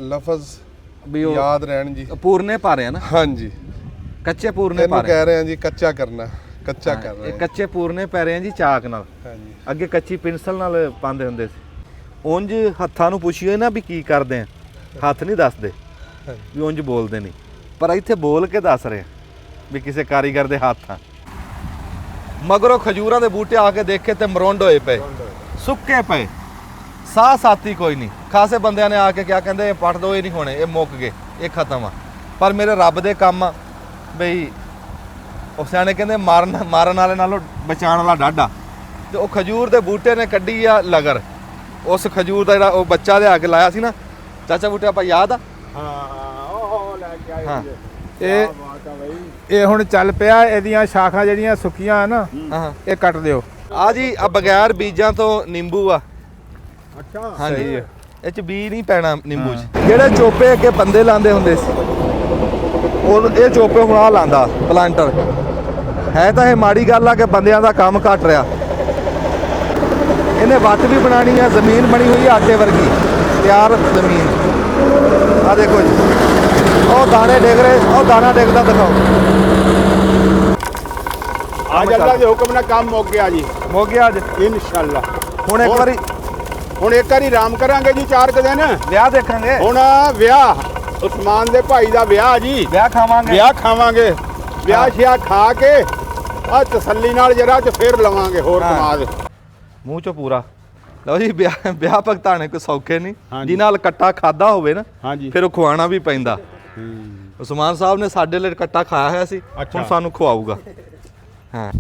ਲਫ਼ਜ਼ ਵੀ ਉਹ ਯਾਦ ਰਹਿਣ ਜੀ। ਪੂਰਨੇ ਪਾ ਰਹੇ ਆ ਨਾ? ਹਾਂਜੀ, ਕੱਚੇ ਪੂਰਨੇ ਪਾ ਇਹਨੂੰ ਰਹੇ ਕਹਿ ਰਹੇ ਆ ਜੀ ਕੱਚਾ ਕਰਨਾ, ਕੱਚਾ ਕਰ ਰਹੇ ਇਹ ਆ। ਕੱਚੇ ਪੂਰਨੇ ਪੈ ਰਹੇ ਆ ਜੀ ਚਾਕ ਨਾਲ। ਹਾਂਜੀ, ਅੱਗੇ ਕੱਚੀ ਪਿੰਸਲ ਨਾਲ ਪਾਉਂਦੇ ਹੁੰਦੇ ਸੀ। ਉਂਝ ਹੱਥਾਂ ਨੂੰ ਪੁੱਛੀਏ ਨਾ ਵੀ ਕੀ ਕਰਦੇ ਆ, ਹੱਥ ਨਹੀਂ ਦੱਸਦੇ ਵੀ ਉਂਝ ਬੋਲਦੇ ਨਹੀਂ, ਪਰ ਇੱਥੇ ਬੋਲ ਕੇ ਦੱਸ ਰਹੇ ਆ ਵੀ ਕਿਸੇ ਕਾਰੀਗਰ ਦੇ ਹੱਥ ਆ। ਮਗਰੋਂ ਖਜੂਰਾਂ ਦੇ ਬੂਟੇ ਆ ਕੇ ਦੇਖੇ ਤੇ ਮਰੁੰਡ ਹੋਏ ਪਏ, ਸੁੱਕੇ ਪਏ, ਸਾਹ ਸਾਥੀ ਕੋਈ ਨਹੀਂ। ਖਾਸੇ ਬੰਦਿਆਂ ਨੇ ਆ ਕੇ ਕਿਹਾ, ਕਹਿੰਦੇ ਇਹ ਪੱਟ ਦੋ, ਇਹ ਨਹੀਂ ਹੋਣੇ, ਇਹ ਮੁੱਕ ਗਏ, ਇਹ ਖਤਮ ਆ। ਪਰ ਮੇਰੇ ਰੱਬ ਦੇ ਕੰਮ ਆ ਬਈ। ਉਹ ਸਿਆਣੇ ਕਹਿੰਦੇ ਮਾਰਨ ਵਾਲੇ ਨਾਲੋਂ ਬਚਾਉਣ ਵਾਲਾ ਡਾਢਾ। ਤੇ ਉਹ ਖਜੂਰ ਦੇ ਬੂਟੇ ਨੇ ਕੱਢੀ ਆ ਲਗਰ। ਉਸ ਖਜੂਰ ਦਾ ਜਿਹੜਾ ਉਹ ਬੱਚਾ ਲਿਆ ਕੇ ਲਾਇਆ ਸੀ ਨਾ ਚਾਚਾ ਬੂਟੇ, ਆਪਾਂ ਯਾਦ ਆ? ਉਹ ਲੈ ਕੇ ਆਏ ਹਾਂ। ਇਹ ਹੁਣ ਚੱਲ ਪਿਆ। ਇਹਦੀਆਂ ਸ਼ਾਖਾਂ ਜਿਹੜੀਆਂ ਸੁੱਕੀਆਂ ਨਾ ਹਾਂ, ਇਹ ਕੱਟ ਦਿਓ। ਆ ਜੀ ਆ ਬਗੈਰ ਬੀਜਾਂ ਤੋਂ ਨਿੰਬੂ ਆ। ਅੱਛਾ, ਹਾਂਜੀ, ਇਹ ਚ ਬੀ ਨਹੀਂ ਪੈਣਾ ਨਿੰਬੂ ਚ। ਜਿਹੜੇ ਚੋਪੇ ਅੱਗੇ ਬੰਦੇ ਲਾਉਂਦੇ ਹੁੰਦੇ ਸੀ, ਉਹ ਇਹ ਚੋਪੇ ਹੁਣ ਆ ਲਾਂਦਾ ਪਲਾਂਟਰ। ਹੈ ਤਾਂ ਇਹ ਮਾੜੀ ਗੱਲ ਆ ਕਿ ਬੰਦਿਆਂ ਦਾ ਕੰਮ ਘਟ ਰਿਹਾ। ਇਹਨੇ ਵੱਟ ਵੀ ਬਣਾਣੀ ਆ, ਜ਼ਮੀਨ ਬਣੀ ਹੋਈ ਆ ਆਟੇ ਵਰਗੀ, ਤਿਆਰ ਜ਼ਮੀਨ। ਆ ਦੇਖੋ ਜੀ, ਉਹ ਦਾਣੇ ਡਿੱਗ ਰਹੇ, ਉਹ ਦਾਣਾ ਡਿੱਗਦਾ ਦਿਖਾਓ। ਅੱਜ ਅੱਲਾ ਦੇ ਹੁਕਮ ਨਾਲ ਕੰਮ ਮੁੱਕ ਗਿਆ ਜੀ, ਮੁੱਕ ਗਿਆ ਅੱਜ ਇਨਸ਼ਾਅੱਲਾ। ਹੁਣ ਇੱਕ ਵਾਰੀ ਆਰਾਮ ਕਰਾਂਗੇ ਜੀ 4 ਦਿਨ। ਵਿਆਹ ਦੇਖਾਂਗੇ। ਹੁਣ ਵਿਆਹ ਉਸਮਾਨ ਦੇ ਭਾਈ ਦਾ ਵਿਆਹ ਜੀ। ਵਿਆਹ ਖਾਵਾਂਗੇ। ਵਿਆਹ ਸ਼ਿਆ ਖਾ ਕੇ ਆ ਤਸੱਲੀ ਨਾਲ ਜਰਾ ਤੇ ਫਿਰ ਲਵਾਂਗੇ ਹੋਰ ਕਮਾਦ ਮੂੰਹ ਚੋਂ ਪੂਰਾ। ਲਓ ਜੀ, ਵਿਆਹ ਭਗਤਾਣੇ ਕੋਈ ਸੌਖੇ ਨਹੀਂ। ਹਾਂਜੀ। ਜਿਹਦੇ ਨਾਲ ਕੱਟਾ ਖਾਦਾ ਹੋਵੇ ਨਾ, ਹਾਂਜੀ। ਫਿਰ ਉਹ ਖਵਾਉਣਾ ਵੀ ਪੈਂਦਾ। ਉਸਮਾਨ ਸਾਹਿਬ ਨੇ ਸਾਡੇ ਲਈ ਕੱਟਾ ਖਾਇਆ ਹੋਇਆ ਸੀ, ਅੱਛਾ। ਹੁਣ ਸਾਨੂੰ ਖਵਾਊਗਾ। ਹਾਂ,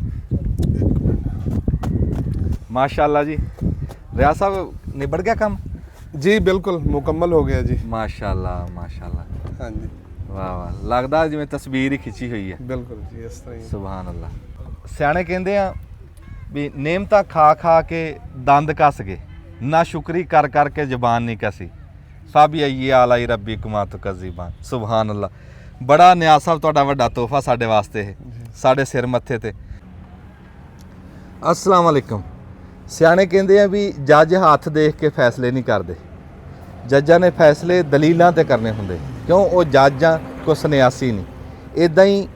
ਮਾਸ਼ਾਅੱਲਾ ਜੀ। ਰਿਆਜ਼ ਸਾਹਿਬ ਨਿਬੜ ਗਿਆ ਕੰਮ? ਜੀ ਬਿਲਕੁਲ ਮੁਕੰਮਲ ਹੋ ਗਿਆ ਜੀ। ਮਾਸ਼ਾਅੱਲਾ ਮਾਸ਼ਾਅੱਲਾ, ਹਾਂਜੀ, ਵਾਹ ਵਾਹ, ਲੱਗਦਾ ਜਿਵੇਂ ਤਸਵੀਰ ਹੀ ਖਿੱਚੀ ਹੋਈ ਹੈ। ਬਿਲਕੁਲ ਜੀ, ਇਸ ਤਰ੍ਹਾਂ ਹੀ। ਸੁਭਾਨ ਅੱਲਾ। ਸਿਆਣੇ ਕਹਿੰਦੇ ਆ ਵੀ ਨੇਮਤਾਂ ਖਾ ਖਾ ਕੇ ਦੰਦ ਕੱਸ ਗਏ, ਨਾ ਸ਼ੁਕਰੀ ਕਰ ਕਰਕੇ ਜ਼ਬਾਨ ਨਹੀਂ ਕਸੀ। ਸਾਬੀ ਆਈਏ ਆਲਾਈ ਰੱਬੀ ਕੁਮਾ ਤੁਕਜ਼ੀਬਾਨ। ਸੁਭਾਨ ਅੱਲਾ। ਬੜਾ ਨਿਆਜ਼ ਸਾਹਿਬ ਤੁਹਾਡਾ ਵੱਡਾ ਤੋਹਫਾ ਸਾਡੇ ਵਾਸਤੇ ਇਹ, ਸਾਡੇ ਸਿਰ ਮੱਥੇ ਤੇ। ਅਸਲਾਮ ਵਾਲੇਕਮ। ਸਿਆਣੇ ਕਹਿੰਦੇ ਆ ਵੀ ਜੱਜ ਹੱਥ ਦੇਖ ਕੇ ਫੈਸਲੇ ਨਹੀਂ ਕਰਦੇ, ਜੱਜਾਂ ਨੇ ਫੈਸਲੇ ਦਲੀਲਾਂ ਤੇ ਕਰਨੇ ਹੁੰਦੇ, ਕਿਉਂ? ਉਹ ਜੱਜ ਆ, ਕੋਈ ਸੰਨਿਆਸੀ ਨਹੀਂ। ਇਦਾਂ ਹੀ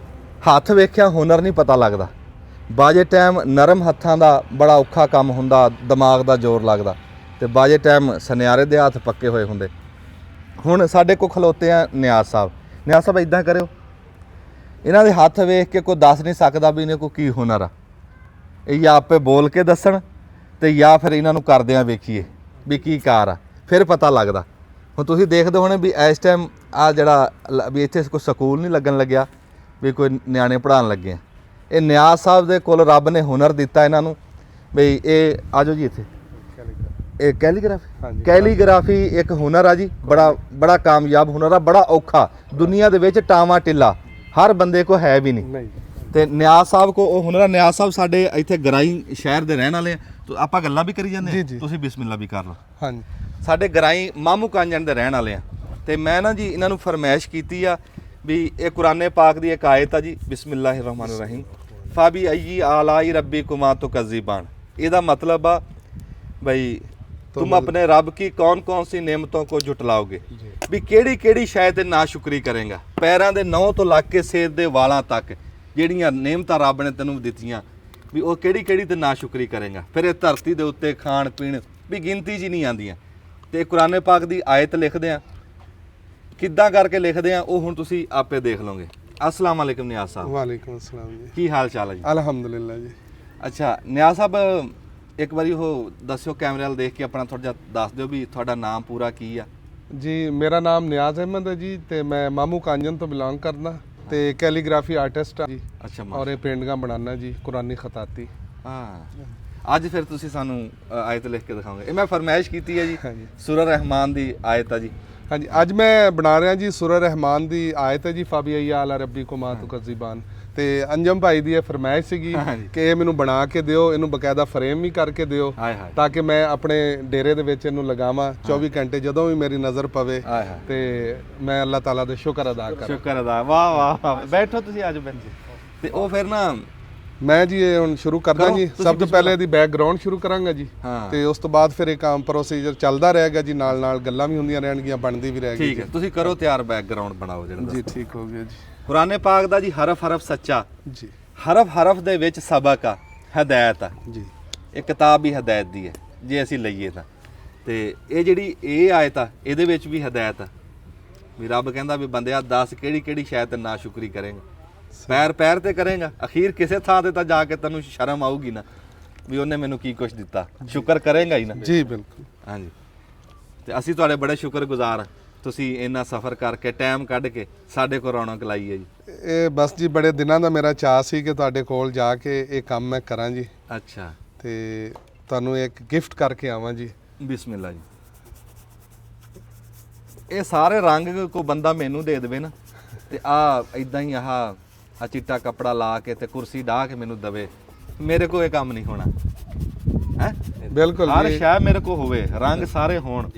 ਹੱਥ ਵੇਖਿਆ ਹੁਨਰ ਨਹੀਂ ਪਤਾ ਲੱਗਦਾ। ਬਾਜੇ ਟਾਈਮ ਨਰਮ ਹੱਥਾਂ ਦਾ ਬੜਾ ਔਖਾ ਕੰਮ ਹੁੰਦਾ, ਦਿਮਾਗ ਦਾ ਜ਼ੋਰ ਲੱਗਦਾ, ਤੇ ਬਾਜੇ ਟਾਈਮ ਸੁਨਿਆਰੇ ਦੇ ਹੱਥ ਪੱਕੇ ਹੋਏ ਹੁੰਦੇ। ਹੁਣ ਸਾਡੇ ਕੋਲ ਖਲੋਤੇ ਆ ਨਿਆਜ਼ ਸਾਹਿਬ। ਨਿਆਜ਼ ਸਾਹਿਬ ਇਦਾਂ ਕਰਿਓ, ਇਹਨਾਂ ਦੇ ਹੱਥ ਵੇਖ ਕੇ ਕੋਈ ਦੱਸ ਨਹੀਂ ਸਕਦਾ ਵੀ ਇਹਨੇ ਕੋਈ ਕੀ ਹੁਨਰ ਆ। ਇਹ ਜਾਂ ਆਪੇ ਬੋਲ ਕੇ ਦੱਸਣ ਤੇ ਜਾਂ ਫਿਰ ਇਹਨਾਂ ਨੂੰ ਕਰਦਿਆਂ ਵੇਖੀਏ ਵੀ ਕੀ ਕਾਰ ਆ, ਫਿਰ ਪਤਾ ਲੱਗਦਾ। ਹੁਣ ਤੁਸੀਂ ਦੇਖਦੇ ਹੋਣੇ ਵੀ ਇਸ ਟਾਈਮ ਆ ਜਿਹੜਾ ਵੀ ਇੱਥੇ ਕੋਈ ਸਕੂਲ ਨਹੀਂ ਲੱਗਣ ਲੱਗਿਆ ਵੀ ਕੋਈ ਨਿਆਣੇ ਪੜ੍ਹਾਉਣ ਲੱਗੇ ਆ। ਇਹ ਨਿਆਜ਼ ਸਾਹਿਬ ਦੇ ਕੋਲ ਰੱਬ ਨੇ ਹੁਨਰ ਦਿੱਤਾ ਇਹਨਾਂ ਨੂੰ ਬਈ ਇਹ ਆਜੋ ਜੀ ਇੱਥੇ। ਇਹ ਕੈਲੀਗ੍ਰਾਫੀ, ਕੈਲੀਗ੍ਰਾਫੀ ਇੱਕ ਹੁਨਰ ਆ ਜੀ, ਬੜਾ ਕਾਮਯਾਬ ਹੁਨਰ ਆ, ਬੜਾ ਔਖਾ। ਦੁਨੀਆ ਦੇ ਵਿੱਚ ਟਾਵਾਂ ਟਿੱਲਾ ਹਰ ਬੰਦੇ ਕੋ ਹੈ ਵੀ ਨਹੀਂ। ਤੇ ਨਿਆਜ਼ ਸਾਹਿਬ ਕੋ ਉਹ ਹੁਨਰ ਆ। ਨਿਆਜ਼ ਸਾਹਿਬ ਸਾਡੇ ਇੱਥੇ ਗਰਾਈ ਸ਼ਹਿਰ ਦੇ ਰਹਿਣ ਵਾਲੇ ਆ, ਤੇ ਆਪਾਂ ਗੱਲਾਂ ਵੀ ਕਰੀ ਜਾਂਦੇ ਆ, ਤੁਸੀਂ ਬਿਸਮਿਲ੍ਲਾ ਵੀ ਕਰ ਲਓ। ਹਾਂਜੀ, ਸਾਡੇ ਗਰਾਈ ਮਾਮੂ ਕਾਂਜਣ ਦੇ ਰਹਿਣ ਵਾਲੇ ਆ। ਤੇ ਮੈਂ ਨਾ ਜੀ ਇਹਨਾਂ ਨੂੰ ਫਰਮਾਇਸ਼ ਕੀਤੀ ਆ ਵੀ ਇਹ ਕੁਰਾਨੇ ਪਾਕ ਦੀ ਇੱਕ ਆਇਤ ਆ ਜੀ, ਬਿਸਮਿਲ੍ਲਾਹਿਰ ਰਹਿਮਾਨਿਰ ਰਹੀਮ, ਫਾਬੀ ਅਈ ਆਲਾਈ ਰੱਬੀ ਕੁਮਾ ਤੁਕਜ਼ੀਬਾਨ। ਇਹਦਾ ਮਤਲਬ ਆ ਬਈ तुम अपने रब की कौन कौन सी नेमतों को जुटलाओगे, भी केड़ी केड़ी शायद नाशुक्री करेगा। पैरों के नौ तो लग के सिर के वालों तक ਜਿਹੜੀਆਂ नेमतां रब ने तेनों दित्तियां भी ਉਹ ਕਿਹੜੀ ਕਿਹੜੀ ਤੇ ਨਾਸ਼ੁਕਰੀ ਕਰੇਗਾ। ਫਿਰ ਇਹ ਧਰਤੀ ਦੇ ਉੱਤੇ ਖਾਣ ਪੀਣ ਵੀ ਗਿਣਤੀ 'ਚ ਨਹੀਂ ਆਉਂਦੀਆਂ। ਤੇ ਕੁਰਾਨੇ ਪਾਕ ਦੀ ਆਇਤ ਲਿਖਦੇ ਆ, ਕਿੱਦਾਂ ਕਰਕੇ ਲਿਖਦੇ ਆ ਉਹ ਹੁਣ ਤੁਸੀਂ ਆਪੇ ਦੇਖ ਲਓਗੇ। ਅਸਲਾਮ ਵਾਲੇਕਮ ਨਿਆਜ਼ ਸਾਹਿਬ। ਵਾਲੇਕੁਮ ਅਸਲਾਮ ਜੀ। ਕੀ ਹਾਲ ਚਾਲ ਹੈ ਜੀ? ਅਲਹਮਦੁਲਿਲਾ ਜੀ। ਅੱਛਾ ਨਿਆਜ਼ ਸਾਹਿਬ, ਇੱਕ ਵਾਰੀ ਉਹ ਦੱਸਿਓ ਕੈਮਰੇ ਵੱਲ ਦੇਖ ਕੇ, ਆਪਣਾ ਥੋੜਾ ਜਿਹਾ ਦੱਸ ਦਿਓ ਵੀ ਤੁਹਾਡਾ ਨਾਮ ਪੂਰਾ ਕੀ ਆ? ਜੀ ਮੇਰਾ ਨਾਮ ਨਿਆਜ਼ ਅਹਿਮਦ ਹੈ ਜੀ, ਤੇ ਮੈਂ ਮਾਮੂ ਕਾਂਜਨ ਤੋਂ ਬਿਲੋਂਗ ਕਰਦਾ ਤੇ ਕੈਲੀਗ੍ਰਾਫੀ ਆਰਟਿਸਟ ਆ ਜੀ। ਅੱਛਾ, ਔਰ ਇਹ ਪੇਂਟਿੰਗਾਂ ਬਣਾਉਣਾ ਜੀ, ਕੁਰਾਨੀ ਖਤਾਤੀ। ਹਾਂ, ਅੱਜ ਫਿਰ ਤੁਸੀਂ ਸਾਨੂੰ ਆਇਤ ਲਿਖ ਕੇ ਦਿਖਾਓਗੇ। ਇਹ ਮੈਂ ਫਰਮਾਇਸ਼ ਕੀਤੀ ਹੈ ਜੀ, ਸੂਰਾ ਰਹਿਮਾਨ ਦੀ ਆਇਤ ਆ ਜੀ। ਹਾਂਜੀ, ਅੱਜ ਮੈਂ ਬਣਾ ਰਿਹਾ ਜੀ ਸੂਰਾ ਰਹਿਮਾਨ ਦੀ ਆਇਤ ਹੈ ਜੀ, ਫਾਬੀ ਅਈ ਆਲਾ ਰੱਬੀ ਕੁਮਾ ਤੁਕਜ਼ੀਬਾਨ। ਤੇ ਅੰਜਮ ਭਾਈ ਦੀ ਇਹ ਫਰਮਾਇਸ਼ ਸੀਗੀ ਕਿ ਇਹ ਮੈਨੂੰ ਬਣਾ ਕੇ ਦਿਓ, ਇਹਨੂੰ ਬਕਾਇਦਾ ਫਰੇਮ ਵੀ ਕਰਕੇ ਦਿਓ ਤਾਂ ਕਿ ਮੈਂ ਆਪਣੇ ਡੇਰੇ ਦੇ ਵਿੱਚ ਇਹਨੂੰ ਲਗਾਵਾਂ 24 ਘੰਟੇ, ਜਦੋਂ ਵੀ ਮੇਰੀ ਨਜ਼ਰ ਪਵੇ ਤੇ ਮੈਂ ਅੱਲਾਹ ਤਾਲਾ ਦਾ ਸ਼ੁਕਰ ਅਦਾ ਕਰਾਂ। ਸ਼ੁਕਰ ਅਦਾ, ਵਾਹ ਵਾਹ ਵਾਹ। ਬੈਠੋ ਤੁਸੀਂ, ਅੱਜ ਬੈਠੋ। ਤੇ ਉਹ ਫਿਰ ਨਾ ਮੈਂ ਜੀ ਇਹ ਹੁਣ ਸ਼ੁਰੂ ਕਰਦਾ ਜੀ। ਸਭ ਤੋਂ ਪਹਿਲੇ ਇਹਦੀ ਬੈਕਗ੍ਰਾਉਂਡ ਸ਼ੁਰੂ ਕਰਾਂਗਾ ਜੀ, ਤੇ ਉਸ ਤੋਂ ਬਾਅਦ ਫਿਰ ਇਹ ਕੰਮ ਪ੍ਰੋਸੀਜਰ ਚੱਲਦਾ ਰਹੇਗਾ ਜੀ, ਨਾਲ ਨਾਲ ਗੱਲਾਂ ਵੀ ਹੁੰਦੀਆਂ ਰਹਿਣਗੀਆਂ, ਬਣਦੀ ਵੀ ਰਹੇਗੀ। ਠੀਕ ਹੈ, ਤੁਸੀਂ ਕਰੋ ਤਿਆਰ, ਬੈਕਗ੍ਰਾਉਂਡ ਬਣਾਓ ਜਿਹੜਾ ਜੀ। ਠੀਕ ਹੋ ਗਿਆ ਜੀ। ਕੁਰਾਨੇ ਪਾਕ ਦਾ ਜੀ ਹਰਫ ਹਰਫ ਸੱਚਾ ਜੀ, ਹਰਫ ਹਰਫ ਦੇ ਵਿੱਚ ਸਬਕ ਆ, ਹਦਾਇਤ ਆ ਜੀ। ਇਹ ਕਿਤਾਬ ਵੀ ਹਦਾਇਤ ਦੀ ਹੈ ਜੇ ਅਸੀਂ ਲਈਏ ਤਾਂ। ਤੇ ਇਹ ਜਿਹੜੀ ਇਹ ਆਇਤ ਆ ਇਹਦੇ ਵਿੱਚ ਵੀ ਹਦਾਇਤ ਆ ਵੀ ਰੱਬ ਕਹਿੰਦਾ ਵੀ ਬੰਦਿਆ ਦੱਸ ਕਿਹੜੀ ਕਿਹੜੀ ਸ਼ੈ ਤੇ ਨਾ ਸ਼ੁਕਰੀ ਕਰੇਗਾ, ਪੈਰ ਪੈਰ ਤੇ ਕਰੇਗਾ, ਅਖੀਰ ਕਿਸੇ ਥਾਂ ਤੇ ਤਾਂ ਜਾ ਕੇ ਤੈਨੂੰ ਸ਼ਰਮ ਆਊਗੀ ਨਾ ਵੀ ਉਹਨੇ ਮੈਨੂੰ ਕੀ ਕੁਛ ਦਿੱਤਾ, ਸ਼ੁਕਰ ਕਰੇਗਾ ਹੀ ਨਾ। ਜੀ ਬਿਲਕੁਲ। ਹਾਂਜੀ, ਤੇ ਅਸੀਂ ਤੁਹਾਡੇ ਬੜੇ ਸ਼ੁਕਰਗੁਜ਼ਾਰ ਹਾਂ, ਤੁਸੀਂ ਇੰਨਾ ਸਫ਼ਰ ਕਰਕੇ ਟਾਈਮ ਕੱਢ ਕੇ ਸਾਡੇ ਕੋਲ ਰੌਣਕ ਲਾਈ ਹੈ ਜੀ। ਇਹ ਬਸ ਜੀ ਬੜੇ ਦਿਨਾਂ ਦਾ ਮੇਰਾ ਚਾਅ ਸੀ ਕਿ ਤੁਹਾਡੇ ਕੋਲ ਜਾ ਕੇ ਇਹ ਕੰਮ ਮੈਂ ਕਰਾਂ ਜੀ। ਅੱਛਾ, ਤੇ ਤੁਹਾਨੂੰ ਇੱਕ ਗਿਫਟ ਕਰਕੇ ਆਵਾਂ ਜੀ। ਬਿਸਮਿਲ੍ਲਾ ਜੀ। ਇਹ ਸਾਰੇ ਰੰਗ ਕੋ ਬੰਦਾ ਮੈਨੂੰ ਦੇ ਦੇਵੇ ਨਾ, ਤੇ ਆ ਇਦਾਂ ਹੀ ਆ ਚਿੱਟਾ ਕੱਪੜਾ ਲਾ ਕੇ ਤੇ ਕੁਰਸੀ ਢਾ ਕੇ ਮੈਨੂੰ ਦਵੇ, ਮੇਰੇ ਕੋ ਇਹ ਕੰਮ ਨਹੀਂ ਹੋਣਾ ਹੈ। ਬਿਲਕੁਲ ਹਰ ਜੀ। ਸ਼ੈ ਮੇਰੇ ਕੋ ਹੋਵੇ, ਰੰਗ ਸਾਰੇ ਹੋਣ,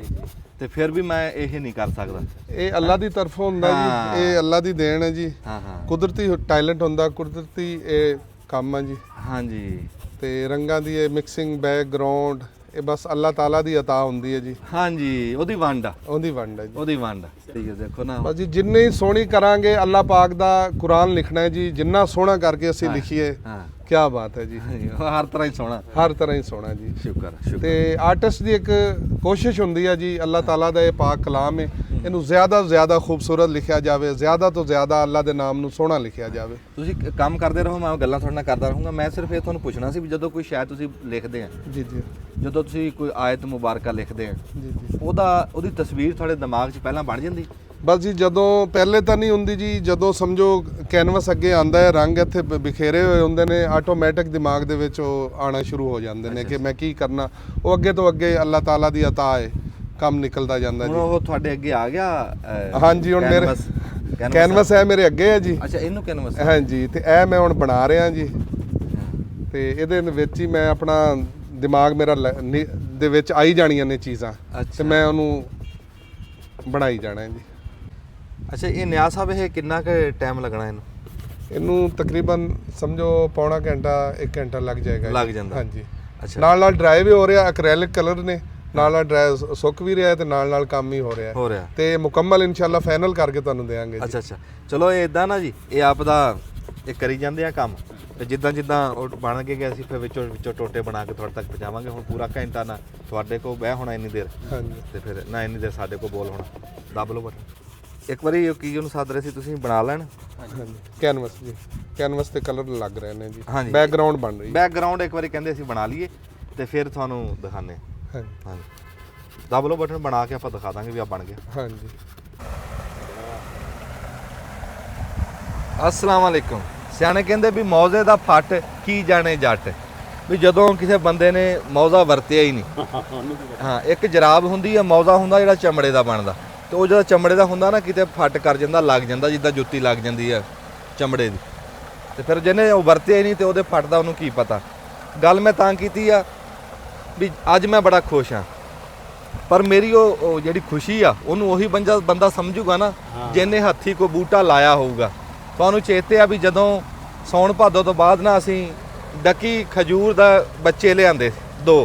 ਤੇ ਫਿਰ ਵੀ ਮੈਂ ਇਹ ਨਹੀਂ ਕਰ ਸਕਦਾ। ਇਹ ਅੱਲਾ ਦੀ ਤਰਫੋਂ ਹੁੰਦਾ ਜੀ, ਇਹ ਅੱਲਾ ਦੀ ਦੇਣ ਹੈ ਜੀ। ਹਾਂ ਹਾਂ, ਕੁਦਰਤੀ ਟੈਲੈਂਟ ਹੁੰਦਾ, ਕੁਦਰਤੀ ਇਹ ਕੰਮ ਹੈ ਜੀ। ਹਾਂਜੀ, ਤੇ ਰੰਗਾਂ ਦੀ ਇਹ ਮਿਕਸਿੰਗ, ਬੈਕਗ੍ਰਾਉਂਡ, ਇਹ ਬਸ ਅੱਲਾਹ ਤਾਲਾ ਦੀ ਅਤਾ ਹੁੰਦੀ ਹੈ ਜੀ। ਹਾਂਜੀ, ਉਹਦੀ ਵੰਡ ਆ, ਉਹਦੀ ਵੰਡ ਹੈ ਜੀ। ਉਹਦੀ ਵੰਡ ਆ। ਠੀਕ ਹੈ, ਦੇਖੋ ਨਾ ਬਸ ਜੀ ਜਿੰਨੀ ਸੋਹਣੀ ਕਰਾਂਗੇ, ਅੱਲਾਹ ਪਾਕ ਦਾ ਕੁਰਾਨ ਲਿਖਣਾ ਹੈ ਜੀ, ਜਿੰਨਾ ਸੋਹਣਾ ਕਰਕੇ ਅਸੀਂ ਲਿਖੀਏ, ਹਾਂ, ਕੀ ਬਾਤ ਹੈ ਜੀ। ਉਹ ਹਰ ਤਰ੍ਹਾਂ ਹੀ ਸੋਹਣਾ, ਹਰ ਤਰ੍ਹਾਂ ਹੀ ਸੋਹਣਾ ਜੀ। ਸ਼ੁਕਰ ਸ਼ੁਕਰ। ਤੇ ਆਰਟਿਸਟ ਦੀ ਇੱਕ ਕੋਸ਼ਿਸ਼ ਹੁੰਦੀ ਹੈ ਜੀ, ਅੱਲਾਹ ਤਾਲਾ ਦਾ ਇਹ ਪਾਕ ਕਲਾਮ ਹੈ, ਇਹਨੂੰ ਜ਼ਿਆਦਾ ਤੋਂ ਜ਼ਿਆਦਾ ਖੂਬਸੂਰਤ ਲਿਖਿਆ ਜਾਵੇ, ਜ਼ਿਆਦਾ ਤੋਂ ਜ਼ਿਆਦਾ ਅੱਲਾਹ ਦੇ ਨਾਮ ਨੂੰ ਸੋਹਣਾ ਲਿਖਿਆ ਜਾਵੇ। ਤੁਸੀਂ ਕੰਮ ਕਰਦੇ ਰਹੋ, ਮੈਂ ਗੱਲਾਂ ਤੁਹਾਡੇ ਨਾਲ ਕਰਦਾ ਰਹੂੰਗਾ। ਮੈਂ ਸਿਰਫ ਇਹ ਤੁਹਾਨੂੰ ਪੁੱਛਣਾ ਸੀ ਵੀ ਜਦੋਂ ਕੋਈ ਸ਼ਾਇਦ ਤੁਸੀਂ ਲਿਖਦੇ ਆ, ਜੀ ਜੀ ਜਦੋਂ ਤੁਸੀਂ ਕੋਈ ਆਇਤ ਮੁਬਾਰਕਾ ਲਿਖਦੇ ਆ, ਜੀ ਜੀ। ਉਹਦੀ ਤਸਵੀਰ ਤੁਹਾਡੇ ਦਿਮਾਗ 'ਚ ਪਹਿਲਾਂ ਬਣ ਜਾਂਦੀ? ਬਸ ਜੀ ਜਦੋਂ ਪਹਿਲੇ ਤਾਂ ਨਹੀਂ ਹੁੰਦੀ ਜੀ, ਜਦੋਂ ਸਮਝੋ ਕੈਨਵਸ ਅੱਗੇ ਆਂਦਾ ਹੈ, ਰੰਗ ਇੱਥੇ ਬਿਖੇਰੇ ਹੋਏ ਹੁੰਦੇ ਨੇ, ਆਟੋਮੈਟਿਕ ਦਿਮਾਗ ਦੇ ਵਿੱਚ ਉਹ ਆਣਾ ਸ਼ੁਰੂ ਹੋ ਜਾਂਦੇ ਨੇ ਕਿ ਮੈਂ ਕੀ ਕਰਨਾ। ਉਹ ਅੱਗੇ ਤੋਂ ਅੱਗੇ ਅੱਲਾਹ ਤਾਲਾ ਦੀ ਅਤਾ ਹੈ, ਕੰਮ ਨਿਕਲਦਾ ਜਾਂਦਾ ਹੁਣ ਜੀ। ਉਹ ਤੁਹਾਡੇ ਅੱਗੇ ਆ ਗਿਆ? ਹਾਂਜੀ, ਹੁਣ ਮੇਰੇ ਕੈਨਵਸ ਹੈ, ਮੇਰੇ ਅੱਗੇ ਹੈ ਜੀ। ਅੱਛਾ, ਇਹਨੂੰ ਕੈਨਵਸ? ਹਾਂਜੀ, ਤੇ ਇਹ ਮੈਂ ਹੁਣ ਬਣਾ ਰਿਹਾ ਜੀ। ਤੇ ਇਹਦੇ ਵਿੱਚ ਹੀ ਮੈਂ ਆਪਣਾ ਦਿਮਾਗ ਮੇਰਾ ਦੇ ਵਿੱਚ ਆਈ ਜਾਣੀਆਂ ਨੇ ਚੀਜ਼ਾਂ, ਤੇ ਮੈਂ ਉਹਨੂੰ ਬਣਾਈ ਜਾਣਾ ਹੈ ਜੀ। ਅੱਛਾ, ਇਹ ਨਿਆ ਸਾਹਿਬ ਇਹ ਕਿੰਨਾ ਕੁ ਟਾਈਮ ਲੱਗਣਾ ਇਹਨੂੰ? ਇਹਨੂੰ ਤਕਰੀਬਨ ਸਮਝੋ ਪੌਣਾ ਘੰਟਾ 1 ਘੰਟਾ ਲੱਗ ਜਾਏਗਾ। ਲੱਗ ਜਾਂਦਾ? ਹਾਂਜੀ। ਅੱਛਾ, ਨਾਲ ਨਾਲ ਡਰਾਈ ਵੀ ਹੋ ਰਿਹਾ, ਐਕ੍ਰੈਲਿਕ ਕਲਰ ਨੇ, ਨਾਲ ਨਾਲ ਡਰਾਈ ਸੁੱਕ ਵੀ ਰਿਹਾ, ਤੇ ਨਾਲ ਨਾਲ ਕੰਮ ਵੀ ਹੋ ਰਿਹਾ ਤੇ ਮੁਕੰਮਲ ਇਨਸ਼ਾਅੱਲਾ ਫਾਈਨਲ ਕਰਕੇ ਤੁਹਾਨੂੰ ਦੇਵਾਂਗੇ ਜੀ। ਅੱਛਾ ਅੱਛਾ, ਚਲੋ ਇਹ ਇਦਾਂ ਨਾ ਜੀ, ਇਹ ਆਪ ਦਾ ਇਹ ਕਰੀ ਜਾਂਦੇ ਆ ਕੰਮ, ਤੇ ਜਿੱਦਾਂ ਜਿੱਦਾਂ ਉਹ ਬਣ ਕੇ ਗਿਆ ਅਸੀਂ ਫਿਰ ਵਿੱਚੋਂ ਟੋਟੇ ਬਣਾ ਕੇ ਤੁਹਾਡੇ ਤੱਕ ਪਹੁੰਚਾਵਾਂਗੇ। ਹੁਣ ਪੂਰਾ ਘੰਟਾ ਨਾ ਤੁਹਾਡੇ ਕੋਲ ਬਹਿ ਹੋਣਾ ਇੰਨੀ ਦੇਰ, ਹਾਂਜੀ, ਤੇ ਫਿਰ ਨਾ ਇੰਨੀ ਦੇਰ ਸਾਡੇ ਕੋਲ ਬੋਲ ਹੋਣਾ। ਦੱਬ ਲਓ ਬਟਨ। ਇੱਕ ਵਾਰੀ ਕੀ ਉਹਨੂੰ ਸੱਦ ਰਹੇ ਸੀ ਤੁਸੀਂ, ਬਣਾ ਲੈਣ? ਹਾਂਜੀ, ਕੈਨਵਸ ਜੀ, ਕੈਨਵਸ ਤੇ ਕਲਰ ਲੱਗ ਰਹੇ ਨੇ ਜੀ, ਹਾਂਜੀ, ਬੈਕਗ੍ਰਾਉਂਡ ਬਣ ਰਹੀ ਹੈ। ਬੈਕਗ੍ਰਾਉਂਡ ਇੱਕ ਵਾਰੀ ਕਹਿੰਦੇ ਅਸੀਂ ਬਣਾ ਲਈਏ ਤੇ ਫਿਰ ਤੁਹਾਨੂੰ ਦਿਖਾਣੇ। ਹਾਂਜੀ ਹਾਂਜੀ, ਦੱਬ ਲਓ ਬਟਨ, ਬਣਾ ਕੇ ਆਪਾਂ ਦਿਖਾ ਦਾਂਗੇ ਵੀ ਆ ਬਣ ਗਿਆ। ਹਾਂਜੀ। अस्सलाम वालेकुम। ਸਿਆਣੇ ਕਹਿੰਦੇ ਵੀ ਮੌਜ਼ੇ ਦਾ ਫੱਟ ਕੀ ਜਾਣੇ ਜੱਟ, ਵੀ ਜਦੋਂ ਕਿਸੇ ਬੰਦੇ ਨੇ ਮੌਜ਼ਾ ਵਰਤਿਆ ਹੀ ਨਹੀਂ। ਹਾਂ, ਇੱਕ ਜਰਾਬ ਹੁੰਦੀ ਆ, ਮੌਜ਼ਾ ਹੁੰਦਾ ਜਿਹੜਾ ਚਮੜੇ ਦਾ ਬਣਦਾ, ਤੇ ਉਹ ਜਿਹੜਾ ਚਮੜੇ ਦਾ ਹੁੰਦਾ ਨਾ ਕਿਤੇ ਫੱਟ ਕਰ ਜਾਂਦਾ, ਲੱਗ ਜਾਂਦਾ, ਜਿੱਦਾਂ ਜੁੱਤੀ ਲੱਗ ਜਾਂਦੀ ਆ ਚਮੜੇ ਦੀ। ਤੇ ਫਿਰ ਜਿਹਨੇ ਉਹ ਵਰਤਿਆ ਹੀ ਨਹੀਂ ਤੇ ਉਹਦੇ ਫੱਟ ਦਾ ਉਹਨੂੰ ਕੀ ਪਤਾ। ਗੱਲ ਮੈਂ ਤਾਂ ਕੀਤੀ ਆ ਵੀ ਅੱਜ ਮੈਂ ਬੜਾ ਖੁਸ਼ ਹਾਂ, ਪਰ ਮੇਰੀ ਉਹ ਜਿਹੜੀ ਖੁਸ਼ੀ ਆ ਉਹਨੂੰ ਉਹੀ ਬੰਦਾ ਸਮਝੂਗਾ ਨਾ ਜਿਹਨੇ ਹੱਥੀ ਕੋ ਬੂਟਾ ਲਾਇਆ ਹੋਊਗਾ। ਤੁਹਾਨੂੰ ਚੇਤੇ ਆ ਵੀ ਜਦੋਂ ਸੌਣ ਭਾਦੋ ਤੋਂ ਬਾਅਦ ਨਾ ਅਸੀਂ ਡੱਕੀ ਖਜੂਰ ਦਾ ਬੱਚੇ ਲਿਆਂਦੇ 2,